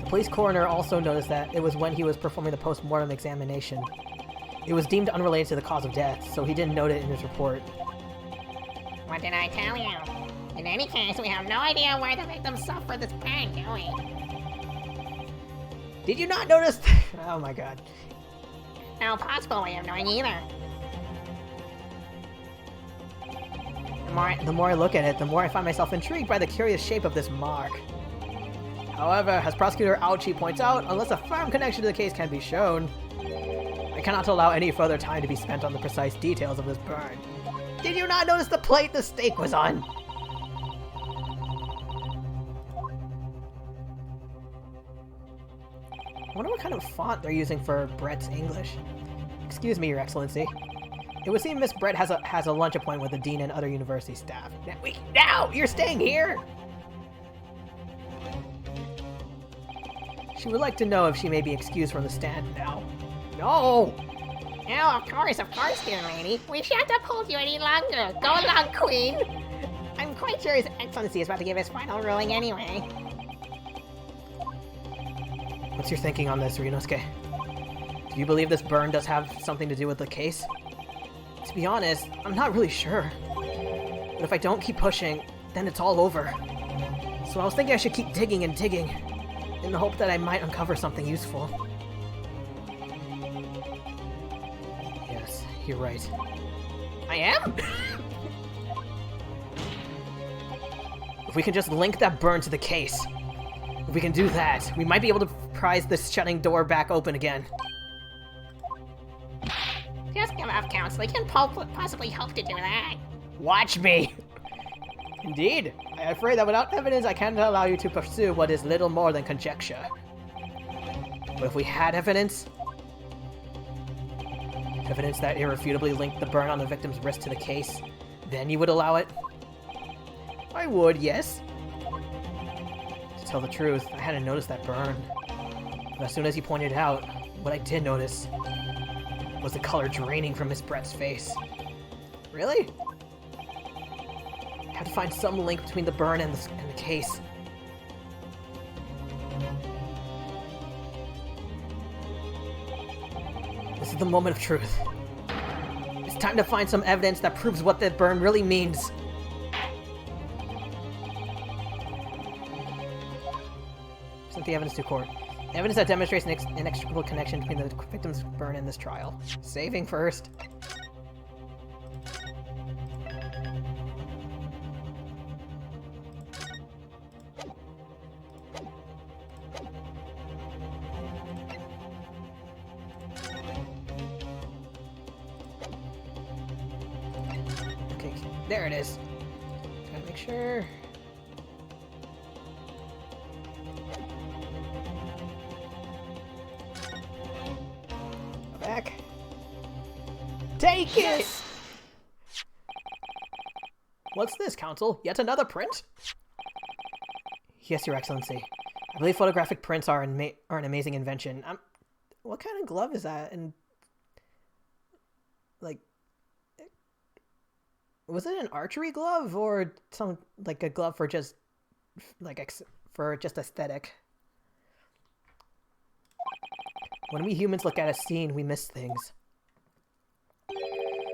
The police coroner also noticed that it was when he was performing the post-mortem examination. It was deemed unrelated to the cause of death, so he didn't note it in his report. What did I tell you? In any case, we have no idea where the victim suffered this burn, do we? Did you not notice? Oh my god. No possible way of knowing either. The more I look at it, the more I find myself intrigued by the curious shape of this mark. However, as Prosecutor Ouchie points out, unless a firm connection to the case can be shown, I cannot allow any further time to be spent on the precise details of this burn. Did you not notice the plate the steak was on? I wonder what kind of font they're using for Brett's English. Excuse me, Your Excellency. It would seem Miss Brett has a lunch appointment with the dean and other university staff. Now, you're staying here! She would like to know if she may be excused from the stand now. No! No, of course, dear lady. We shan't uphold you any longer. Go along, Queen. I'm quite sure His Excellency is about to give his final ruling anyway. What's your thinking on this, Ryunosuke? Do you believe this burn does have something to do with the case? To be honest, I'm not really sure. But if I don't keep pushing, then it's all over. So I was thinking I should keep digging and digging, in the hope that I might uncover something useful. Yes, you're right. I am? If we can just link that burn to the case, if we can do that, we might be able to prise this shutting door back open again. Just give up, Counselor. Can possibly hope to do that. Watch me! Indeed, I am afraid that without evidence I cannot allow you to pursue what is little more than conjecture. But if we had evidence that irrefutably linked the burn on the victim's wrist to the case, then you would allow it? I would, yes. To tell the truth, I hadn't noticed that burn. But as soon as you pointed it out, what I did notice was the color draining from Miss Brett's face. Really? I had to find some link between the burn and the case. This is the moment of truth. It's time to find some evidence that proves what that burn really means. Present the evidence to court. Evidence that demonstrates an inextricable connection between the victim's burn and this trial. Saving first. Okay, there it is. Gotta make sure. Back. Take it! What's this, Counsel? Yet another print? Yes, Your Excellency. I believe photographic prints are an amazing invention. What kind of glove is that? And like, was it an archery glove or some like a glove for just like for just aesthetic? When we humans look at a scene, we miss things.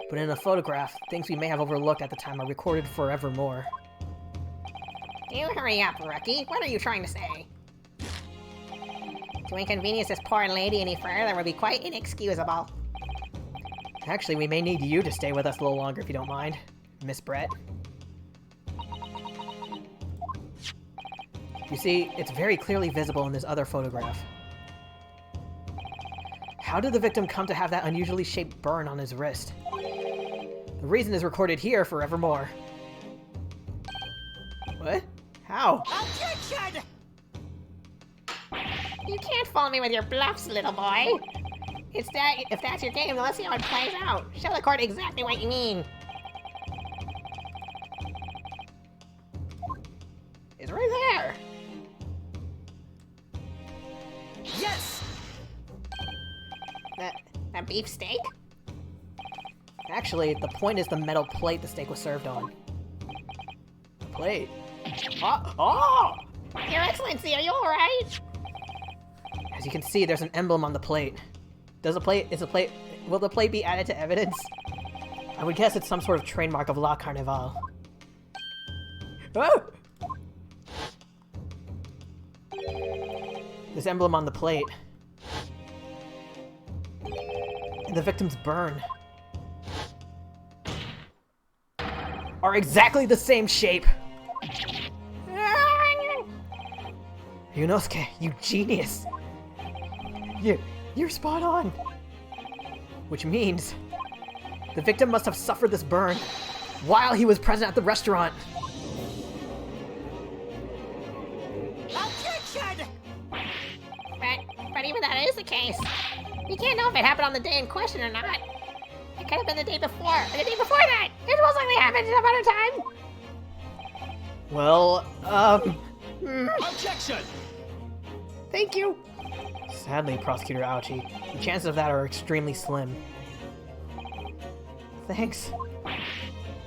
But in a photograph, things we may have overlooked at the time are recorded forevermore. Do hurry up, rookie. What are you trying to say? To inconvenience this poor lady any further would be quite inexcusable. Actually, we may need you to stay with us a little longer if you don't mind, Miss Brett. You see, it's very clearly visible in this other photograph. How did the victim come to have that unusually shaped burn on his wrist? The reason is recorded here forevermore. What? How? Objection! You can't fool me with your bluffs, little boy. If that's your game, then let's see how it plays out. Show the court exactly what you mean. It's right there. Yes! That beefsteak? Actually, the point is the metal plate the steak was served on. Plate? Oh! Your Excellency, are you alright? As you can see, there's an emblem on the plate. Will the plate be added to evidence? I would guess it's some sort of trademark of La Carnival. Oh! This emblem on the plate. And the victim's burn are exactly the same shape. Yunosuke, you genius. You're spot on. Which means the victim must have suffered this burn while he was present at the restaurant. Objection! But even that is the case. You can't know if it happened on the day in question or not. It could have been the day before, or the day before that. It most likely happened some other time. Well, Objection! thank you. Sadly, Prosecutor Ouchie, the chances of that are extremely slim. Thanks.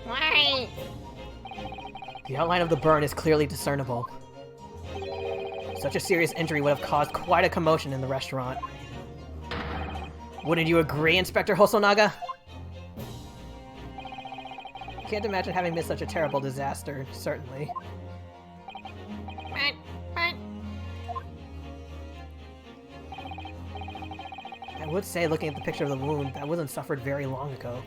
Why? The outline of the burn is clearly discernible. Such a serious injury would have caused quite a commotion in the restaurant. Wouldn't you agree, Inspector Hosonaga? Can't imagine having missed such a terrible disaster, certainly. But... I would say, looking at the picture of the wound, that wasn't suffered very long ago.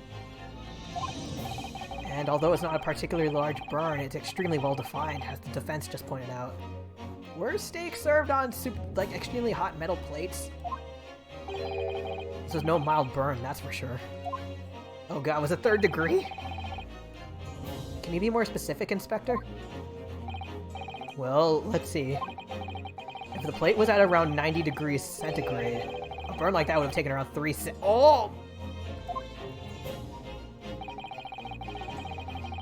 And although it's not a particularly large burn, it's extremely well defined, as the defense just pointed out. Were steaks served on extremely hot metal plates? This was no mild burn, that's for sure. Oh god, was it 3rd degree? Can you be more specific, Inspector? Well, let's see. If the plate was at around 90 degrees centigrade, a burn like that would have taken around 3 Oh!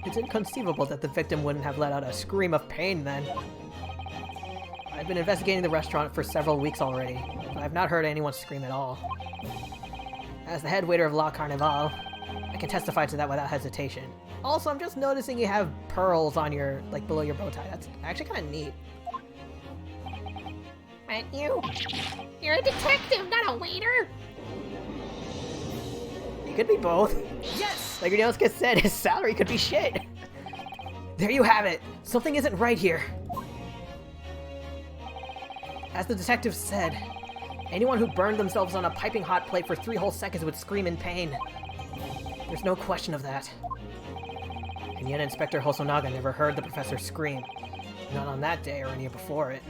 It's inconceivable that the victim wouldn't have let out a scream of pain then. I've been investigating the restaurant for several weeks already, but I've not heard anyone scream at all. As the head waiter of La Carnival, I can testify to that without hesitation. Also, I'm just noticing you have pearls on your, below your bow tie. That's actually kind of neat. But you're a detective, not a waiter. You could be both. Yes! Like Ryunosuke said, his salary could be shit. There you have it. Something isn't right here. As the detective said, anyone who burned themselves on a piping hot plate for 3 whole seconds would scream in pain. There's no question of that. And yet Inspector Hosonaga never heard the professor scream. Not on that day or any before it.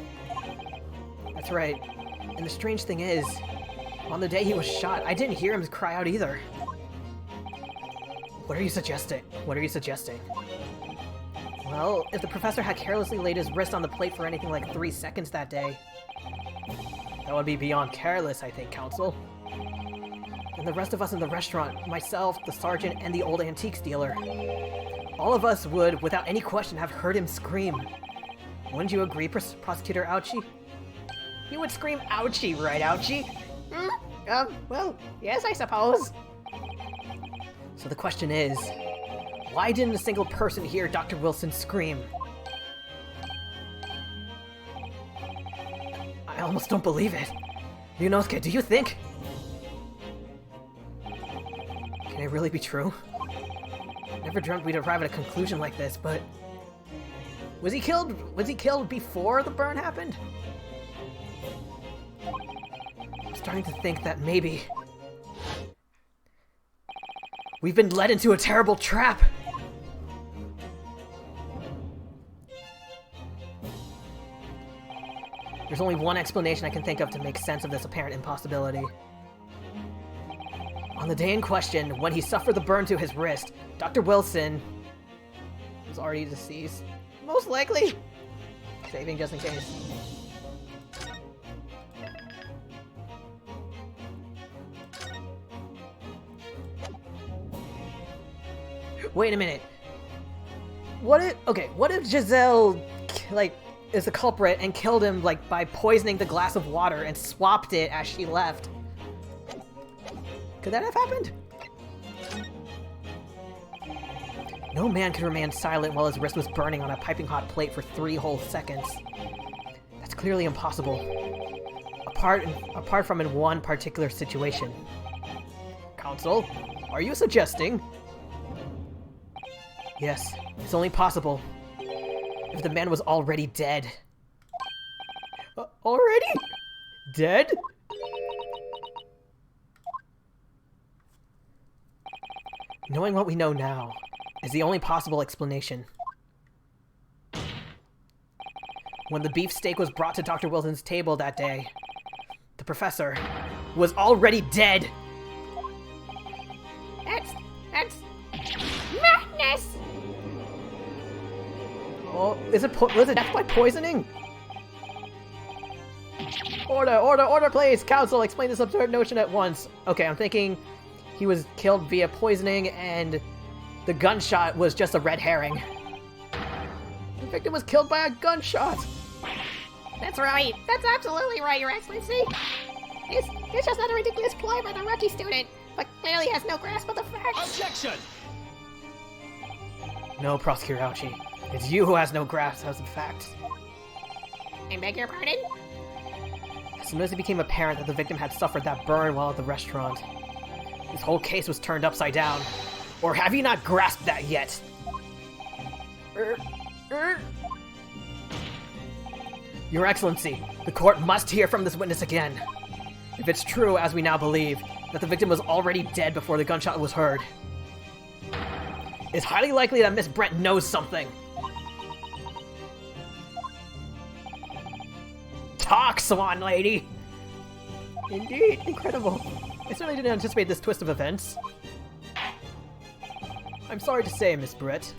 That's right. And the strange thing is, on the day he was shot, I didn't hear him cry out either. What are you suggesting? What are you suggesting? Well, if the professor had carelessly laid his wrist on the plate for anything like 3 seconds that day, that would be beyond careless, I think, Counsel. And the rest of us in the restaurant, myself, the sergeant, and the old antiques dealer, all of us would, without any question, have heard him scream. Wouldn't you agree, Prosecutor Ouchie? You would scream ouchie, right, Ouchie? Well, yes, I suppose. So the question is, why didn't a single person hear Dr. Wilson scream? I almost don't believe it. Ryunosuke, do you think? Can it really be true? Never dreamt we'd arrive at a conclusion like this, but... Was he killed before the burn happened? I'm starting to think that maybe... we've been led into a terrible trap! There's only one explanation I can think of to make sense of this apparent impossibility. On the day in question, when he suffered the burn to his wrist, Dr. Wilson was already deceased. Most likely. Saving just in case. Wait a minute. What if Giselle, like, is the culprit and killed him, like, by poisoning the glass of water and swapped it as she left? Could that have happened? No man could remain silent while his wrist was burning on a piping hot plate for 3 whole seconds. That's clearly impossible. Apart from in one particular situation. Counsel, are you suggesting? Yes, it's only possible if the man was already dead. Already? Dead? Knowing what we know now is the only possible explanation. When the beefsteak was brought to Dr. Wilson's table that day, the professor was already dead! That's madness! Oh, was it death by poisoning? Order, please! Counsel, explain this absurd notion at once. Okay, I'm thinking he was killed via poisoning and the gunshot was just a red herring. The victim was killed by a gunshot! That's right. That's absolutely right, Your Excellency. It's just another ridiculous ploy by the rookie student, but clearly has no grasp of the facts. Objection! No, Prosecutor Ouchie. It's you who has no grasp of the facts. I beg your pardon? As soon as it became apparent that the victim had suffered that burn while at the restaurant, his whole case was turned upside down. Or have you not grasped that yet? Your Excellency, the court must hear from this witness again. If it's true, as we now believe, that the victim was already dead before the gunshot was heard, it's highly likely that Miss Brent knows something. Talk, Swan Lady! Indeed, incredible. I certainly didn't anticipate this twist of events. I'm sorry to say, Miss Brett,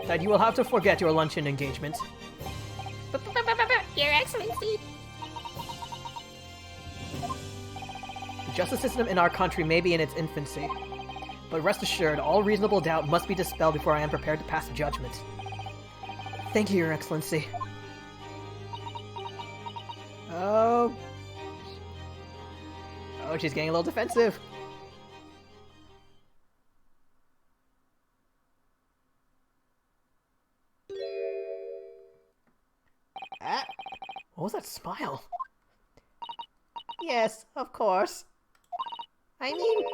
that you will have to forget your luncheon engagement. Your Excellency. The justice system in our country may be in its infancy, but rest assured, all reasonable doubt must be dispelled before I am prepared to pass judgment. Thank you, Your Excellency. Oh, she's getting a little defensive. What was that smile? Yes, of course. I mean,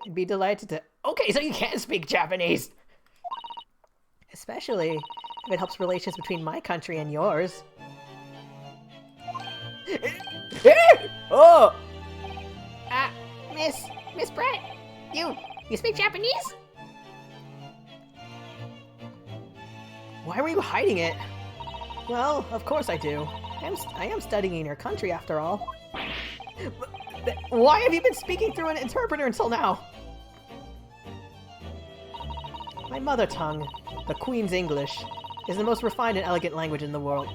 I'd be delighted to... Okay, so you can speak Japanese! Especially if it helps relations between my country and yours. Oh! Miss Brett, you speak Japanese? Why were you hiding it? Well, of course I do. I am studying in your country, after all. Why have you been speaking through an interpreter until now? My mother tongue, the Queen's English, is the most refined and elegant language in the world.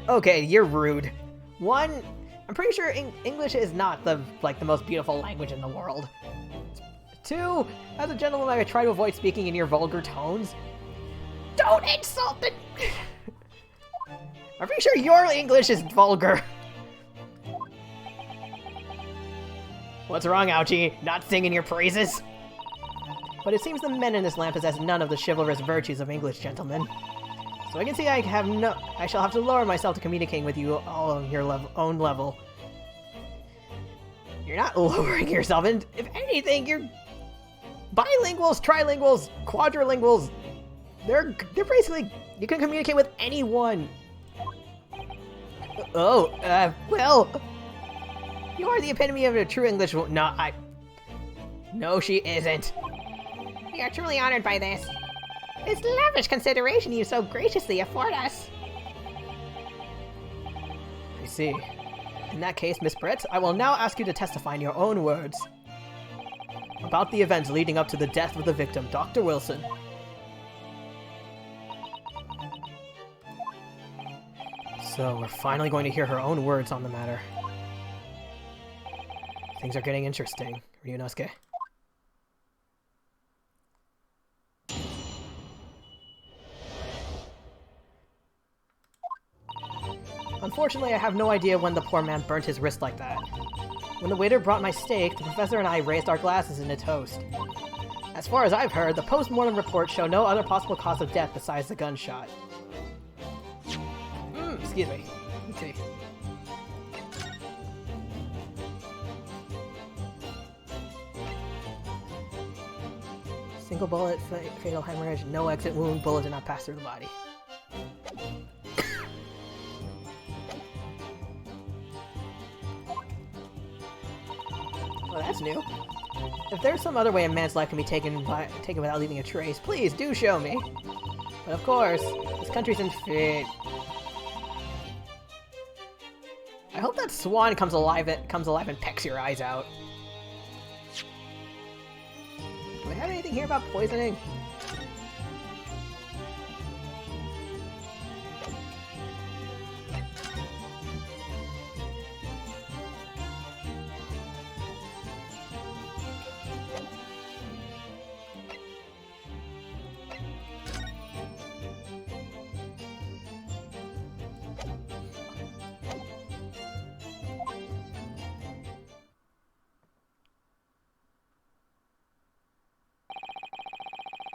Okay, you're rude. One, I'm pretty sure English is not the most beautiful language in the world. Two, as a gentleman, I try to avoid speaking in your vulgar tones. Don't insult it! I'm pretty sure your English is vulgar. What's wrong, Ouchie? Not singing your praises? But it seems the men in this land possess none of the chivalrous virtues of English gentlemen. So I can see I shall have to lower myself to communicating with you all on your own level. You're not lowering yourself, and if anything, you're bilinguals, trilinguals, quadrilinguals. They're basically, you can communicate with anyone. Well, you are the epitome of a true English. No, she isn't. We are truly honored by this. This lavish consideration you so graciously afford us. I see. In that case, Miss Brett, I will now ask you to testify in your own words. about the events leading up to the death of the victim, Dr. Wilson. So, we're finally going to hear her own words on the matter. Things are getting interesting, Ryunosuke. Unfortunately, I have no idea when the poor man burnt his wrist like that. When the waiter brought my steak, the professor and I raised our glasses in a toast. As far as I've heard, the post-mortem reports show no other possible cause of death besides the gunshot. Excuse me. Let's see. Single bullet, fatal hemorrhage, no exit wound, bullet did not pass through the body. Well, that's new. If there's some other way a man's life can be taken without leaving a trace, please do show me. But of course, this country's in fit. I hope that swan comes alive and pecks your eyes out. Do I have anything here about poisoning?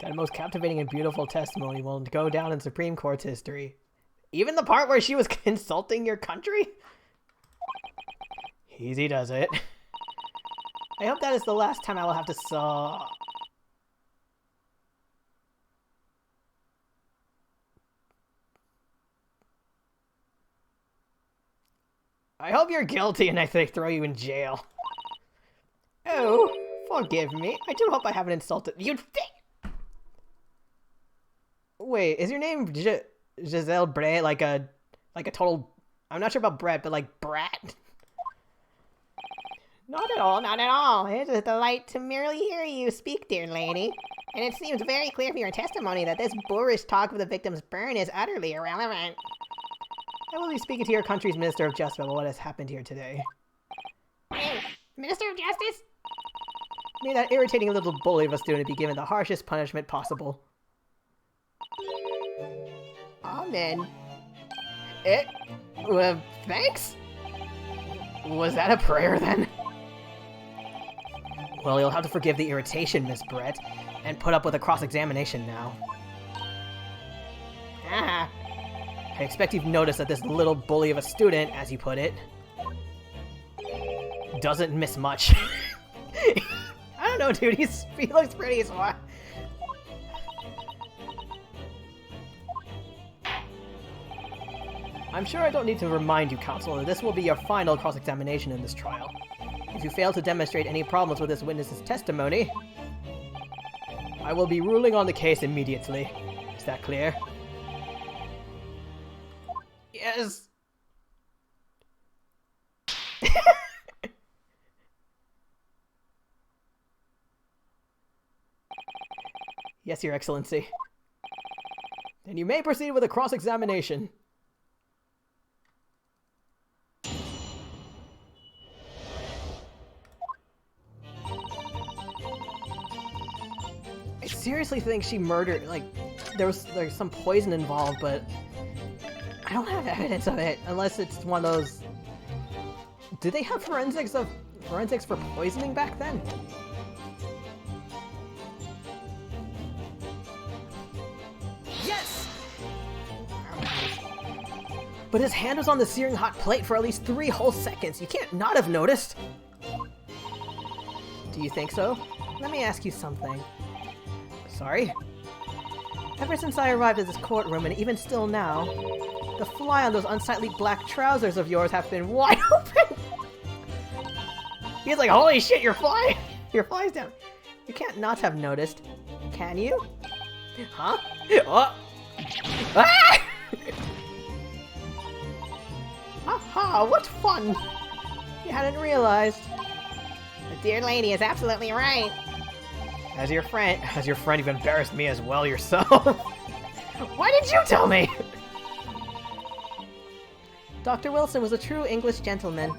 That most captivating and beautiful testimony will go down in Supreme Court's history. Even the part where she was insulting your country? Easy does it. I hope that is the last time I will have to saw... I hope you're guilty and they throw you in jail. Oh, forgive me. I do hope I haven't insulted you. Wait, is your name Giselle Bray like a total... I'm not sure about Brett, but like brat? Not at all, not at all. It is a delight to merely hear you speak, dear lady. And it seems very clear from your testimony that this boorish talk of the victim's burn is utterly irrelevant. I will be speaking to your country's Minister of Justice about what has happened here today. Hey, Minister of Justice? May that irritating little bully of a student be given the harshest punishment possible. Amen. Thanks? Was that a prayer then? Well, you'll have to forgive the irritation, Miss Brett, and put up with a cross-examination now. Ah. I expect you've noticed that this little bully of a student, as you put it, doesn't miss much. I don't know, dude, he looks pretty smart. I'm sure I don't need to remind you, Counsel, that this will be your final cross-examination in this trial. If you fail to demonstrate any problems with this witness's testimony, I will be ruling on the case immediately. Is that clear? Yes. Yes, Your Excellency. Then you may proceed with a cross-examination. I seriously think she murdered, like, there's some poison involved, but I don't have evidence of it, unless it's one of those... Did they have forensics for poisoning back then? Yes! But his hand was on the searing hot plate for at least 3 whole seconds. You can't not have noticed. Do you think so? Let me ask you something. Sorry? Ever since I arrived at this courtroom, and even still now, the fly on those unsightly black trousers of yours have been wide open! He's like, holy shit, your fly's down. You can't not have noticed, can you? Huh? Oh. Ah! Aha, what fun! You hadn't realized. The dear lady is absolutely right. As your friend, you've embarrassed me as well yourself. Why did you tell me? Dr. Wilson was a true English gentleman.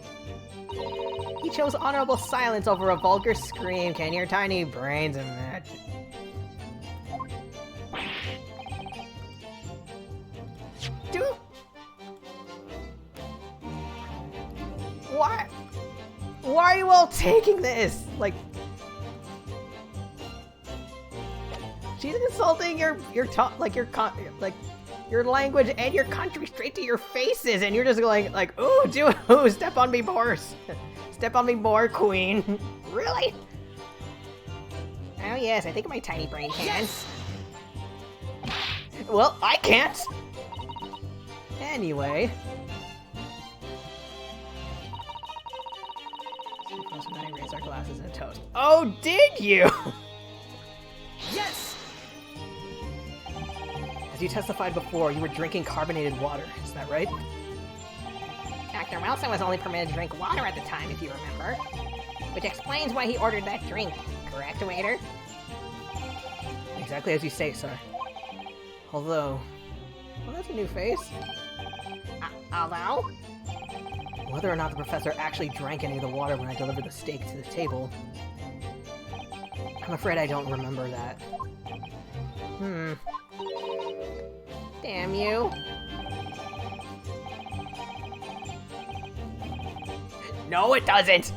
He chose honorable silence over a vulgar scream. Can your tiny brains imagine? Dude! Why? Why are you all taking this? Like, she's insulting your language and your country straight to your faces, and you're just like, ooh, step on me more, step on me more, queen. Really? Oh yes, I think my tiny brain can. Yes! Well, I can't. Anyway. Plus, when I raise our glasses and a toast. Oh, did you? Yes! As you testified before, you were drinking carbonated water. Is that right? Dr. Wilson was only permitted to drink water at the time, if you remember. Which explains why he ordered that drink. Correct, waiter? Exactly as you say, sir. Although... well, that's a new face. Although? Whether or not the professor actually drank any of the water when I delivered the steak to the table... I'm afraid I don't remember that. Damn you. No, it doesn't!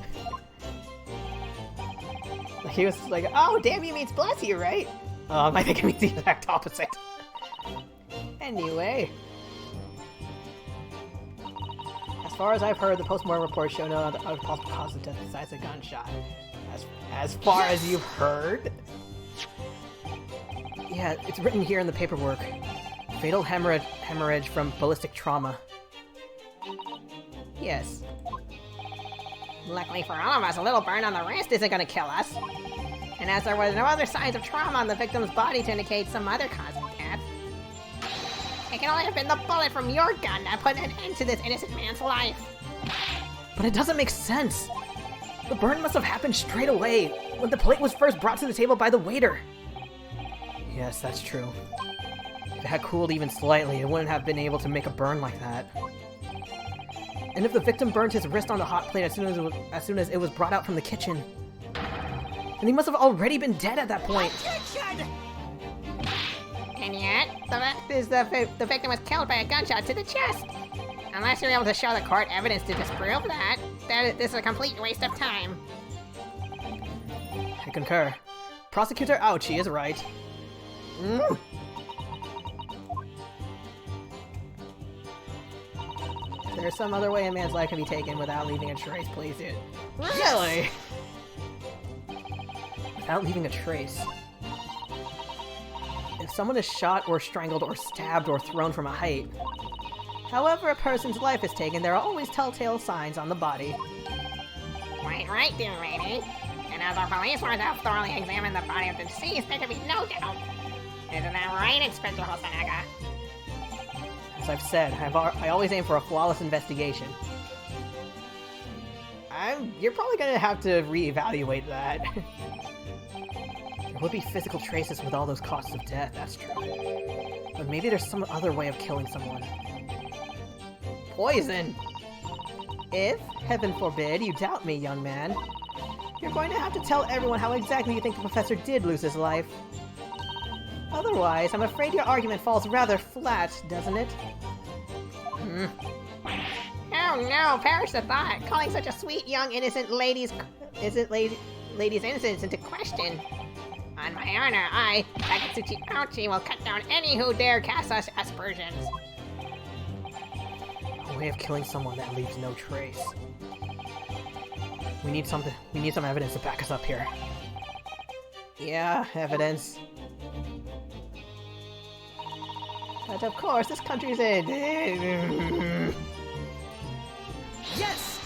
He was like, oh, damn you means bless you, right? I think it means the exact opposite. Anyway. As far as I've heard, the post-mortem reports show no other possible cause of death besides a gunshot. As far as you've heard? Yeah, it's written here in the paperwork. Fatal hemorrhage from ballistic trauma. Yes. Luckily for all of us, a little burn on the wrist isn't gonna kill us. And as there were no other signs of trauma on the victim's body to indicate some other cause of death, it can only have been the bullet from your gun that put an end to this innocent man's life. But it doesn't make sense. The burn must have happened straight away, when the plate was first brought to the table by the waiter. Yes, that's true. If it had cooled even slightly, it wouldn't have been able to make a burn like that. And if the victim burned his wrist on the hot plate as soon as it was brought out from the kitchen, then he must have already been dead at that point. Objection! And yet, the fact is the victim was killed by a gunshot to the chest. Unless you're able to show the court evidence to disprove that, this is a complete waste of time. I concur. Prosecutor Ouchie is right. There's some other way a man's life can be taken without leaving a trace, please, dude. Really? Without leaving a trace. If someone is shot or strangled or stabbed or thrown from a height, however a person's life is taken, there are always telltale signs on the body. Quite right, dear lady. And as our police force have thoroughly examined the body of the deceased, there can be no doubt. Isn't that right, Inspector Hosonaga? As I've said, I always aim for a flawless investigation. You're probably gonna have to reevaluate that. There would be physical traces with all those causes of death, that's true. But maybe there's some other way of killing someone. Poison! If, heaven forbid, you doubt me, young man, you're going to have to tell everyone how exactly you think the professor did lose his life. Otherwise, I'm afraid your argument falls rather flat, doesn't it? Oh no, perish the thought! Calling such a sweet, young, innocent lady's innocence into question. On my honor, I, Takatsuchi Ouchi, will cut down any who dare cast such aspersions. A way of killing someone that leaves no trace. We need some evidence to back us up here. Yeah, evidence. But of course, this country's in... Yes!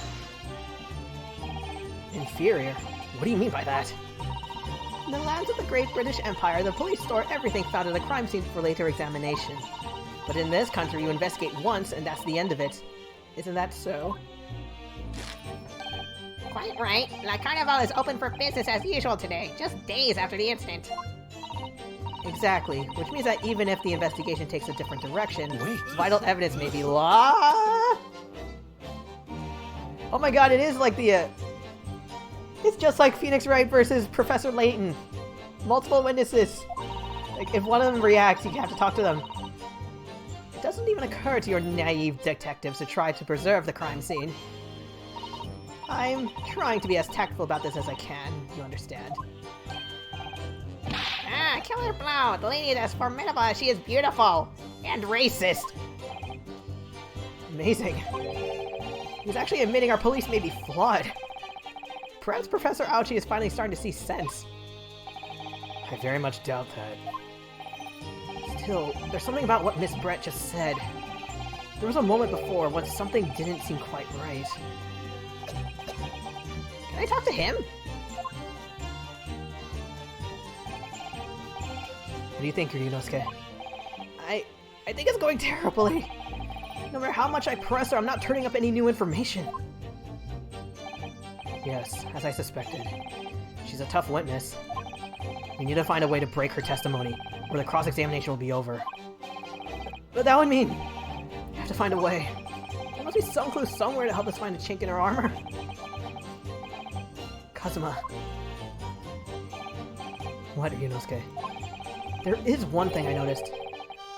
Inferior? What do you mean by that? In the lands of the Great British Empire, the police store everything found at a crime scene for later examination. But in this country, you investigate once, and that's the end of it. Isn't that so? Quite right. La Carnival is open for business as usual today, just days after the incident. Exactly, which means that even if the investigation takes a different direction, Wait. vital evidence may be lost. Oh my god, it is like the, it's just like Phoenix Wright versus Professor Layton. Multiple witnesses. Like, if one of them reacts, you have to talk to them. It doesn't even occur to your naive detectives to try to preserve the crime scene. I'm trying to be as tactful about this as I can, you understand. Ah, killer blow! The lady is as formidable as she is beautiful! And racist! Amazing. He's actually admitting our police may be flawed. Perhaps Professor Ouchie is finally starting to see sense. I very much doubt that. Still, there's something about what Miss Brett just said. There was a moment before when something didn't seem quite right. Can I talk to him? What do you think, Ryunosuke? I think it's going terribly. No matter how much I press her, I'm not turning up any new information. Yes, as I suspected. She's a tough witness. We need to find a way to break her testimony, or the cross-examination will be over. But that would mean we have to find a way. There must be some clue somewhere to help us find a chink in her armor. Kazuma. What, Ryunosuke? There is one thing I noticed.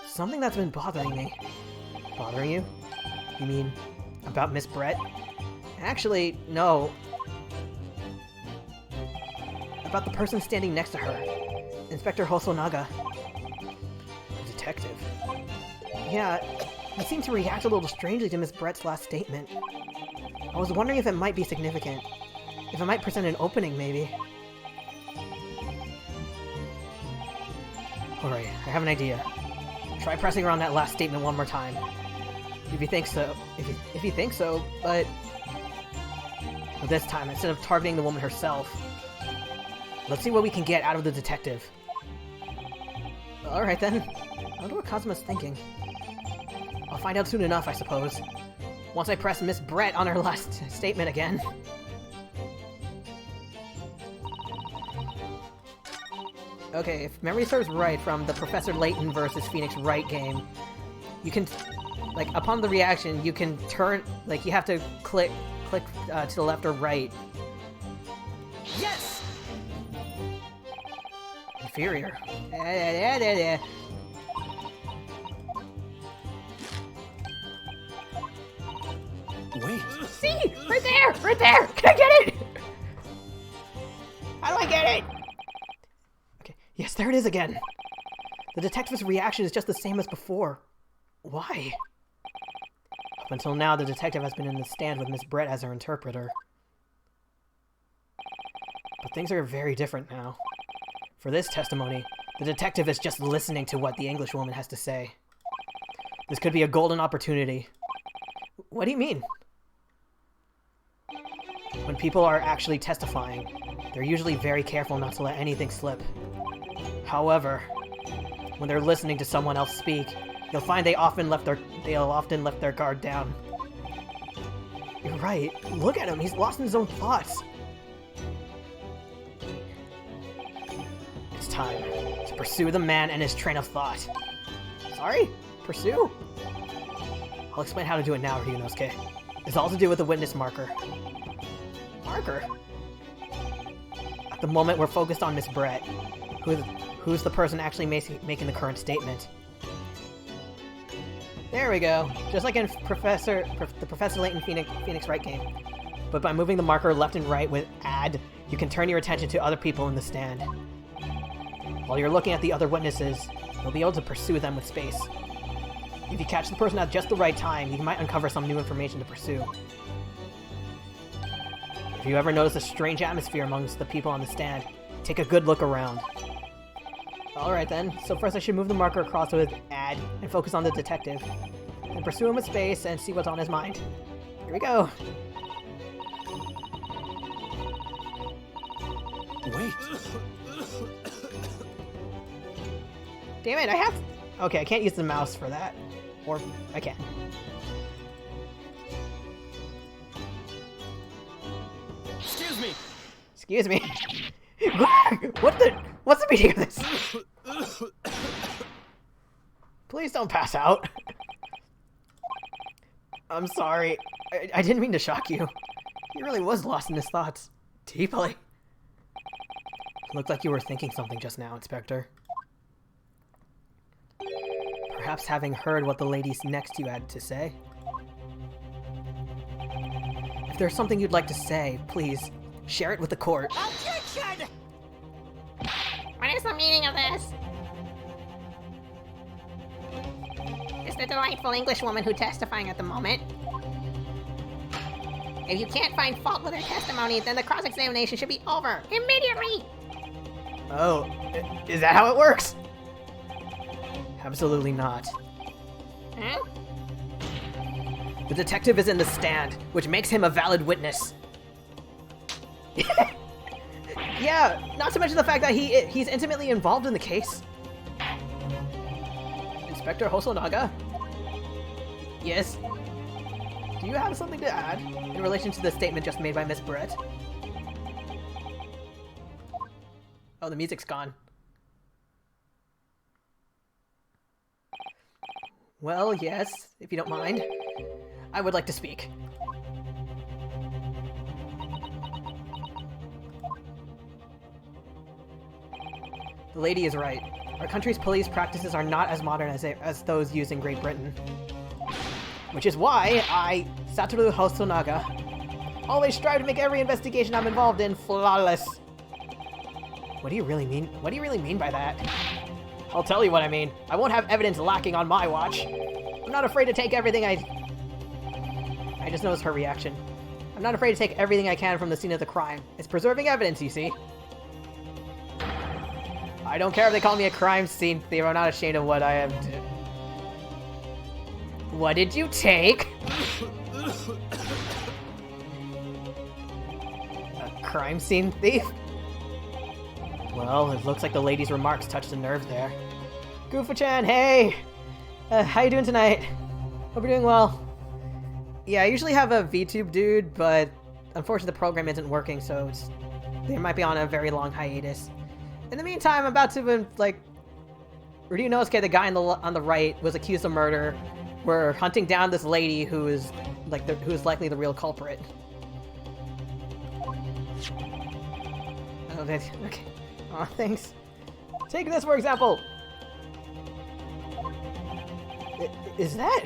Something that's been bothering me. Bothering you? You mean about Miss Brett? Actually, no. About the person standing next to her. Inspector Hosonaga. The detective. Yeah, he seemed to react a little strangely to Miss Brett's last statement. I was wondering if it might be significant. If it might present an opening, maybe. Alright, I have an idea. Try pressing her on that last statement one more time. If you think so. If you think so, but this time, instead of targeting the woman herself, let's see what we can get out of the detective. Alright then. I wonder what Kazuma's thinking. I'll find out soon enough, I suppose. Once I press Miss Brett on her last statement again. Okay, if memory serves right from the Professor Layton versus Phoenix Wright game, you can, like, upon the reaction, you can turn, like, you have to click to the left or right. Yes! Inferior. Wait. See! Right there! Right there! Can I get it? How do I get it? Okay, yes, there it is again. The detective's reaction is just the same as before. Why? Up until now, the detective has been in the stand with Miss Brett as her interpreter. But things are very different now. For this testimony, the detective is just listening to what the Englishwoman has to say. This could be a golden opportunity. What do you mean? When people are actually testifying, they're usually very careful not to let anything slip. However, when they're listening to someone else speak, you'll find they'll often left their guard down. You're right. Look at him. He's lost in his own thoughts. It's time to pursue the man and his train of thought. Sorry? Pursue? I'll explain how to do it now, Ryunosuke. It's all to do with the witness marker. Marker? At the moment, we're focused on Miss Brett, who's the person actually making the current statement. There we go. Just like in the Professor Layton Phoenix Wright game. But by moving the marker left and right with add, you can turn your attention to other people in the stand. While you're looking at the other witnesses, you'll be able to pursue them with space. If you catch the person at just the right time, you might uncover some new information to pursue. If you ever notice a strange atmosphere amongst the people on the stand, take a good look around. Alright then, so first I should move the marker across with add and focus on the detective. Then pursue him with space and see what's on his mind. Here we go. Wait. Damn it, I have... Okay, I can't use the mouse for that. Or, I can. Excuse me. What's the meaning of this? Please don't pass out. I'm sorry. I didn't mean to shock you. He really was lost in his thoughts. Deeply. Looked like you were thinking something just now, Inspector. Perhaps having heard what the ladies next to you had to say. If there's something you'd like to say, please, share it with the court. Objection! What is the meaning of this? Is the delightful English woman who's testifying at the moment? If you can't find fault with her testimony, then the cross-examination should be over immediately! Oh, is that how it works? Absolutely not. Huh? The detective is in the stand, which makes him a valid witness. Yeah, not to mention the fact that he's intimately involved in the case. Inspector Hosonaga? Yes? Do you have something to add in relation to the statement just made by Miss Brett? Oh, the music's gone. Well, yes, if you don't mind. I would like to speak. The lady is right. Our country's police practices are not as modern as those used in Great Britain. Which is why I, Satoru Hosonaga, always strive to make every investigation I'm involved in flawless. What do you really mean? What do you really mean by that? I'll tell you what I mean. I won't have evidence lacking on my watch. I'm not afraid to take everything I just noticed her reaction. I'm not afraid to take everything I can from the scene of the crime. It's preserving evidence, you see. I don't care if they call me a crime scene thief. I'm not ashamed of what I am. What did you take? A crime scene thief? Well, it looks like the lady's remarks touched a nerve there. Goofa-chan, hey! How you doing tonight? Hope you're doing well. Yeah, I usually have a VTube dude, but unfortunately the program isn't working, so they might be on a very long hiatus. In the meantime, I'm about to, Ryunosuke, the guy on the right, was accused of murder. We're hunting down this lady who is likely the real culprit. Oh, okay. Aw, thanks. Take this for example. Is that?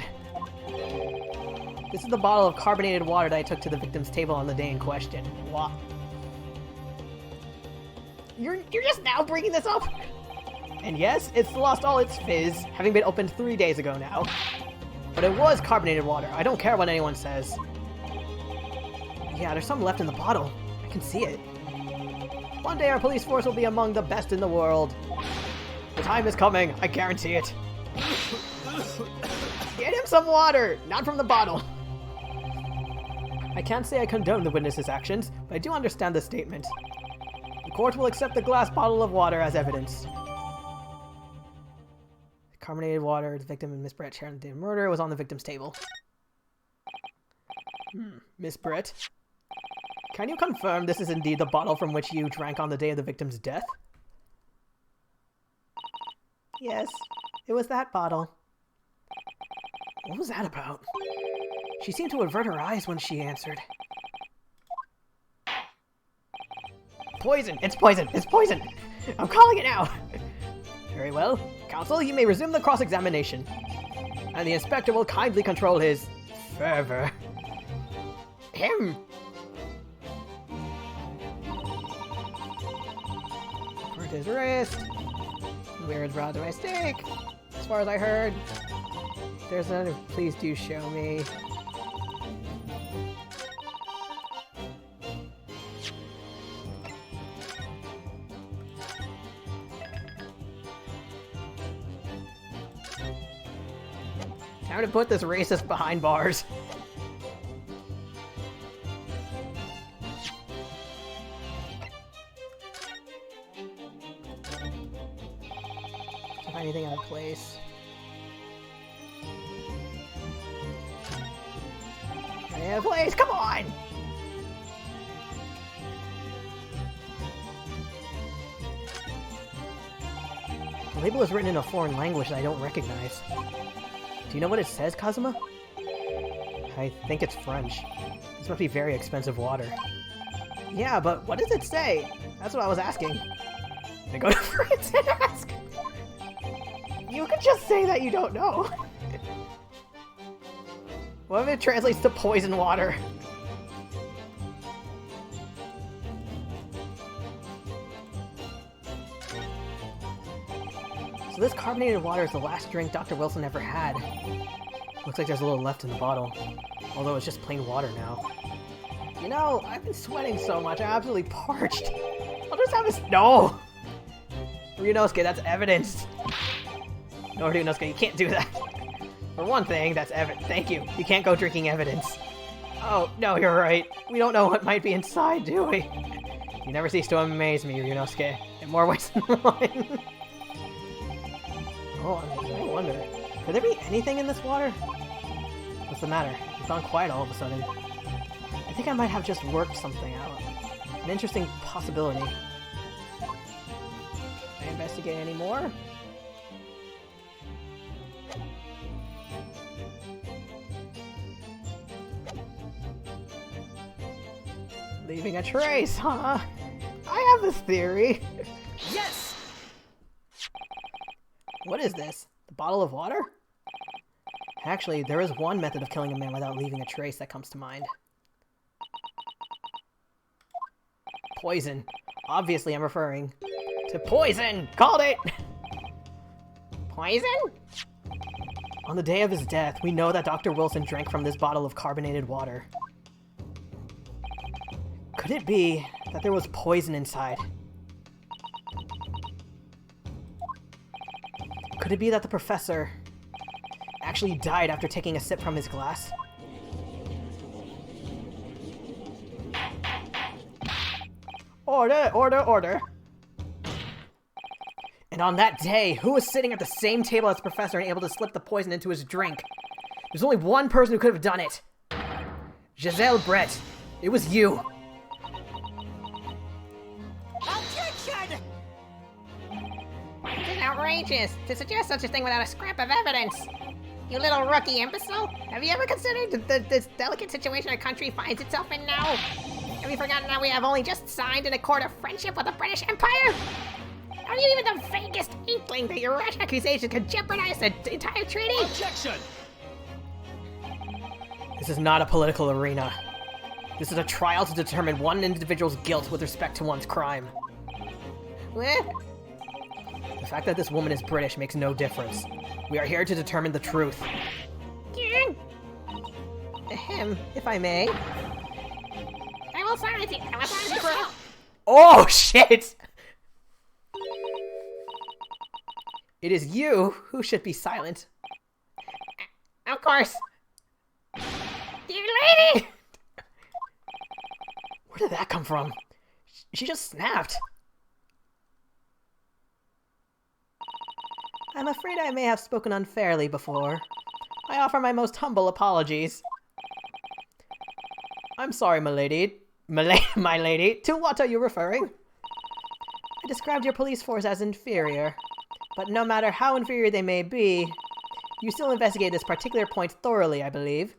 This is the bottle of carbonated water that I took to the victim's table on the day in question. What? You're just now bringing this up? And yes, it's lost all its fizz, having been opened 3 days ago now. But it was carbonated water. I don't care what anyone says. Yeah, there's some left in the bottle. I can see it. One day our police force will be among the best in the world. The time is coming, I guarantee it. Get him some water, not from the bottle. I can't say I condone the witness's actions, but I do understand the statement. The court will accept the glass bottle of water as evidence. Carbonated water, the victim and Miss Brett shared the murder, was on the victim's table. Miss Brett? Can you confirm this is indeed the bottle from which you drank on the day of the victim's death? Yes, it was that bottle. What was that about? She seemed to avert her eyes when she answered. Poison! It's poison! It's poison! I'm calling it now! Very well. Counsel, you may resume the cross-examination. And the inspector will kindly control his fervor. Him! Hurt his wrist. Weird rod to my stick. As far as I heard. There's another. Please do show me. Time to put this racist behind bars. Anything out of place? Anything out of place? Come on! The label is written in a foreign language that I don't recognize. Do you know what it says, Kazuma? I think it's French. This must be very expensive water. Yeah, but what does it say? That's what I was asking. Then go to France and ask! You could just say that you don't know. What if it translates to poison water? So this carbonated water is the last drink Dr. Wilson ever had. Looks like there's a little left in the bottle, although it's just plain water now. You know, I've been sweating so much, I'm absolutely parched. I'll just have this— No! Ryunosuke, that's evidence. No, Ryunosuke, you can't do that. For one thing, that's thank you. You can't go drinking evidence. Oh, no, you're right. We don't know what might be inside, do we? You never cease to amaze me, Ryunosuke. In more ways than one. Oh, I wonder. Could there be anything in this water? What's the matter? You've gone quiet all of a sudden. I think I might have just worked something out. An interesting possibility. Can I investigate any more? Leaving a trace, huh? I have this theory. Yes! What is this? The bottle of water? Actually, there is one method of killing a man without leaving a trace that comes to mind. Poison. Obviously, I'm referring to poison! Called it! Poison? On the day of his death, we know that Dr. Wilson drank from this bottle of carbonated water. Could it be that there was poison inside? Could it be that the professor actually died after taking a sip from his glass? Order, order, order. And on that day, who was sitting at the same table as the professor and able to slip the poison into his drink? There's only one person who could have done it. Giselle Brett. It was you. Objection! This is outrageous to suggest such a thing without a scrap of evidence. You little rookie imbecile! Have you ever considered this delicate situation our country finds itself in now? Have you forgotten that we have only just signed an accord of friendship with the British Empire? Have you even the vaguest inkling that your rash accusation could jeopardize the entire treaty? Objection! This is not a political arena. This is a trial to determine one individual's guilt with respect to one's crime. What? The fact that this woman is British makes no difference. We are here to determine the truth. Ahem, if I may. I will silence you. I will silence you for all. Oh, shit! It is you who should be silent. Of course. Dear lady! Where did that come from? She just snapped. I'm afraid I may have spoken unfairly before. I offer my most humble apologies. I'm sorry, my lady. My lady. To what are you referring? I described your police force as inferior. But no matter how inferior they may be, you still investigate this particular point thoroughly, I believe.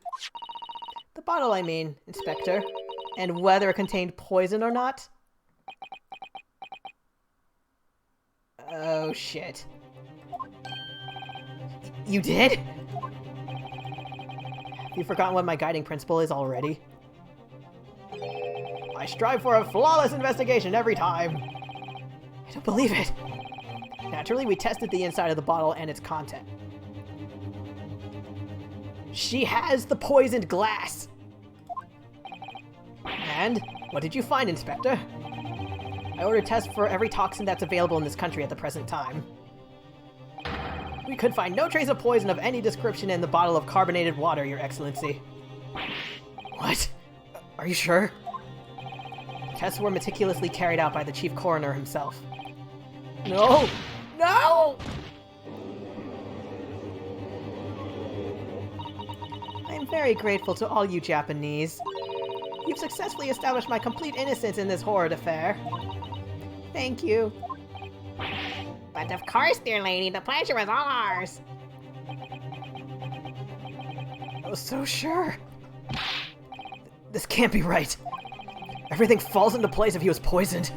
The bottle, I mean, Inspector. And whether it contained poison or not? Oh, shit. You did? Have you forgotten what my guiding principle is already? I strive for a flawless investigation every time. I don't believe it. Naturally, we tested the inside of the bottle and its content. She has the poisoned glass. And what did you find, Inspector? I ordered tests for every toxin that's available in this country at the present time. We could find no trace of poison of any description in the bottle of carbonated water, Your Excellency. What? Are you sure? Tests were meticulously carried out by the chief coroner himself. No! No! I am very grateful to all you Japanese. You've successfully established my complete innocence in this horrid affair. Thank you. But of course, dear lady, the pleasure was all ours. I was so sure. This can't be right. Everything falls into place if he was poisoned.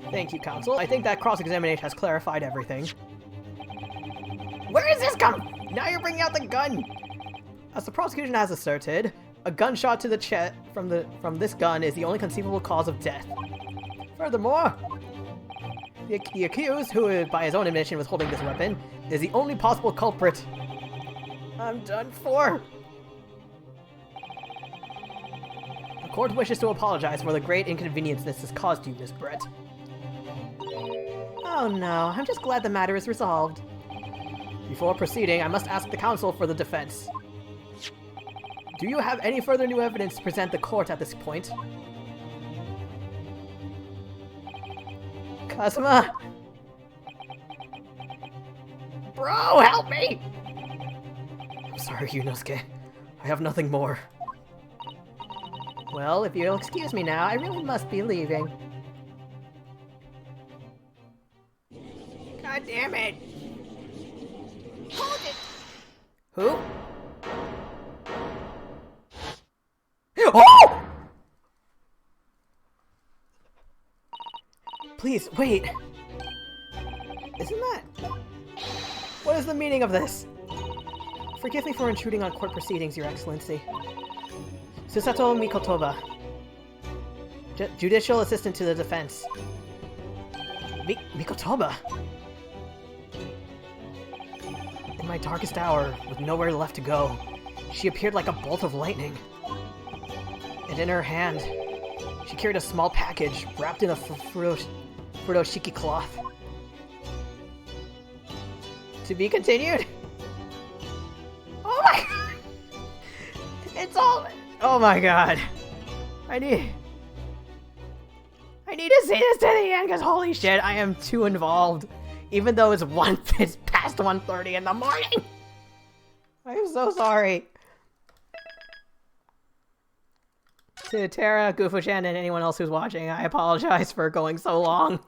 Thank you, counsel. I think that cross-examination has clarified everything. Where is this gun? Now you're bringing out the gun! As the prosecution has asserted, a gunshot to the chest from this gun is the only conceivable cause of death. Furthermore, the accused, who by his own admission was holding this weapon, is the only possible culprit. I'm done for. The court wishes to apologize for the great inconvenience this has caused you, Miss Brett. Oh no, I'm just glad the matter is resolved. Before proceeding, I must ask the counsel for the defense. Do you have any further new evidence to present the court at this point? Kazuma! Bro, help me! I'm sorry, Yunosuke. I have nothing more. Well, if you'll excuse me now, I really must be leaving. God damn it! Hold it! Who? Oh! Please, wait. Isn't that... What is the meaning of this? Forgive me for intruding on court proceedings, Your Excellency. Susato Mikotoba, Judicial Assistant to the Defense. Mikotoba? In my darkest hour, with nowhere left to go, she appeared like a bolt of lightning. And in her hand, she carried a small package wrapped in a furoshiki cloth. To be continued? Oh my god! It's all... Oh my god. I need to see this to the end, because holy shit, I am too involved. Even though it's past 1:30 in the morning. I'm so sorry. To Tara, Gufushan, and anyone else who's watching, I apologize for going so long.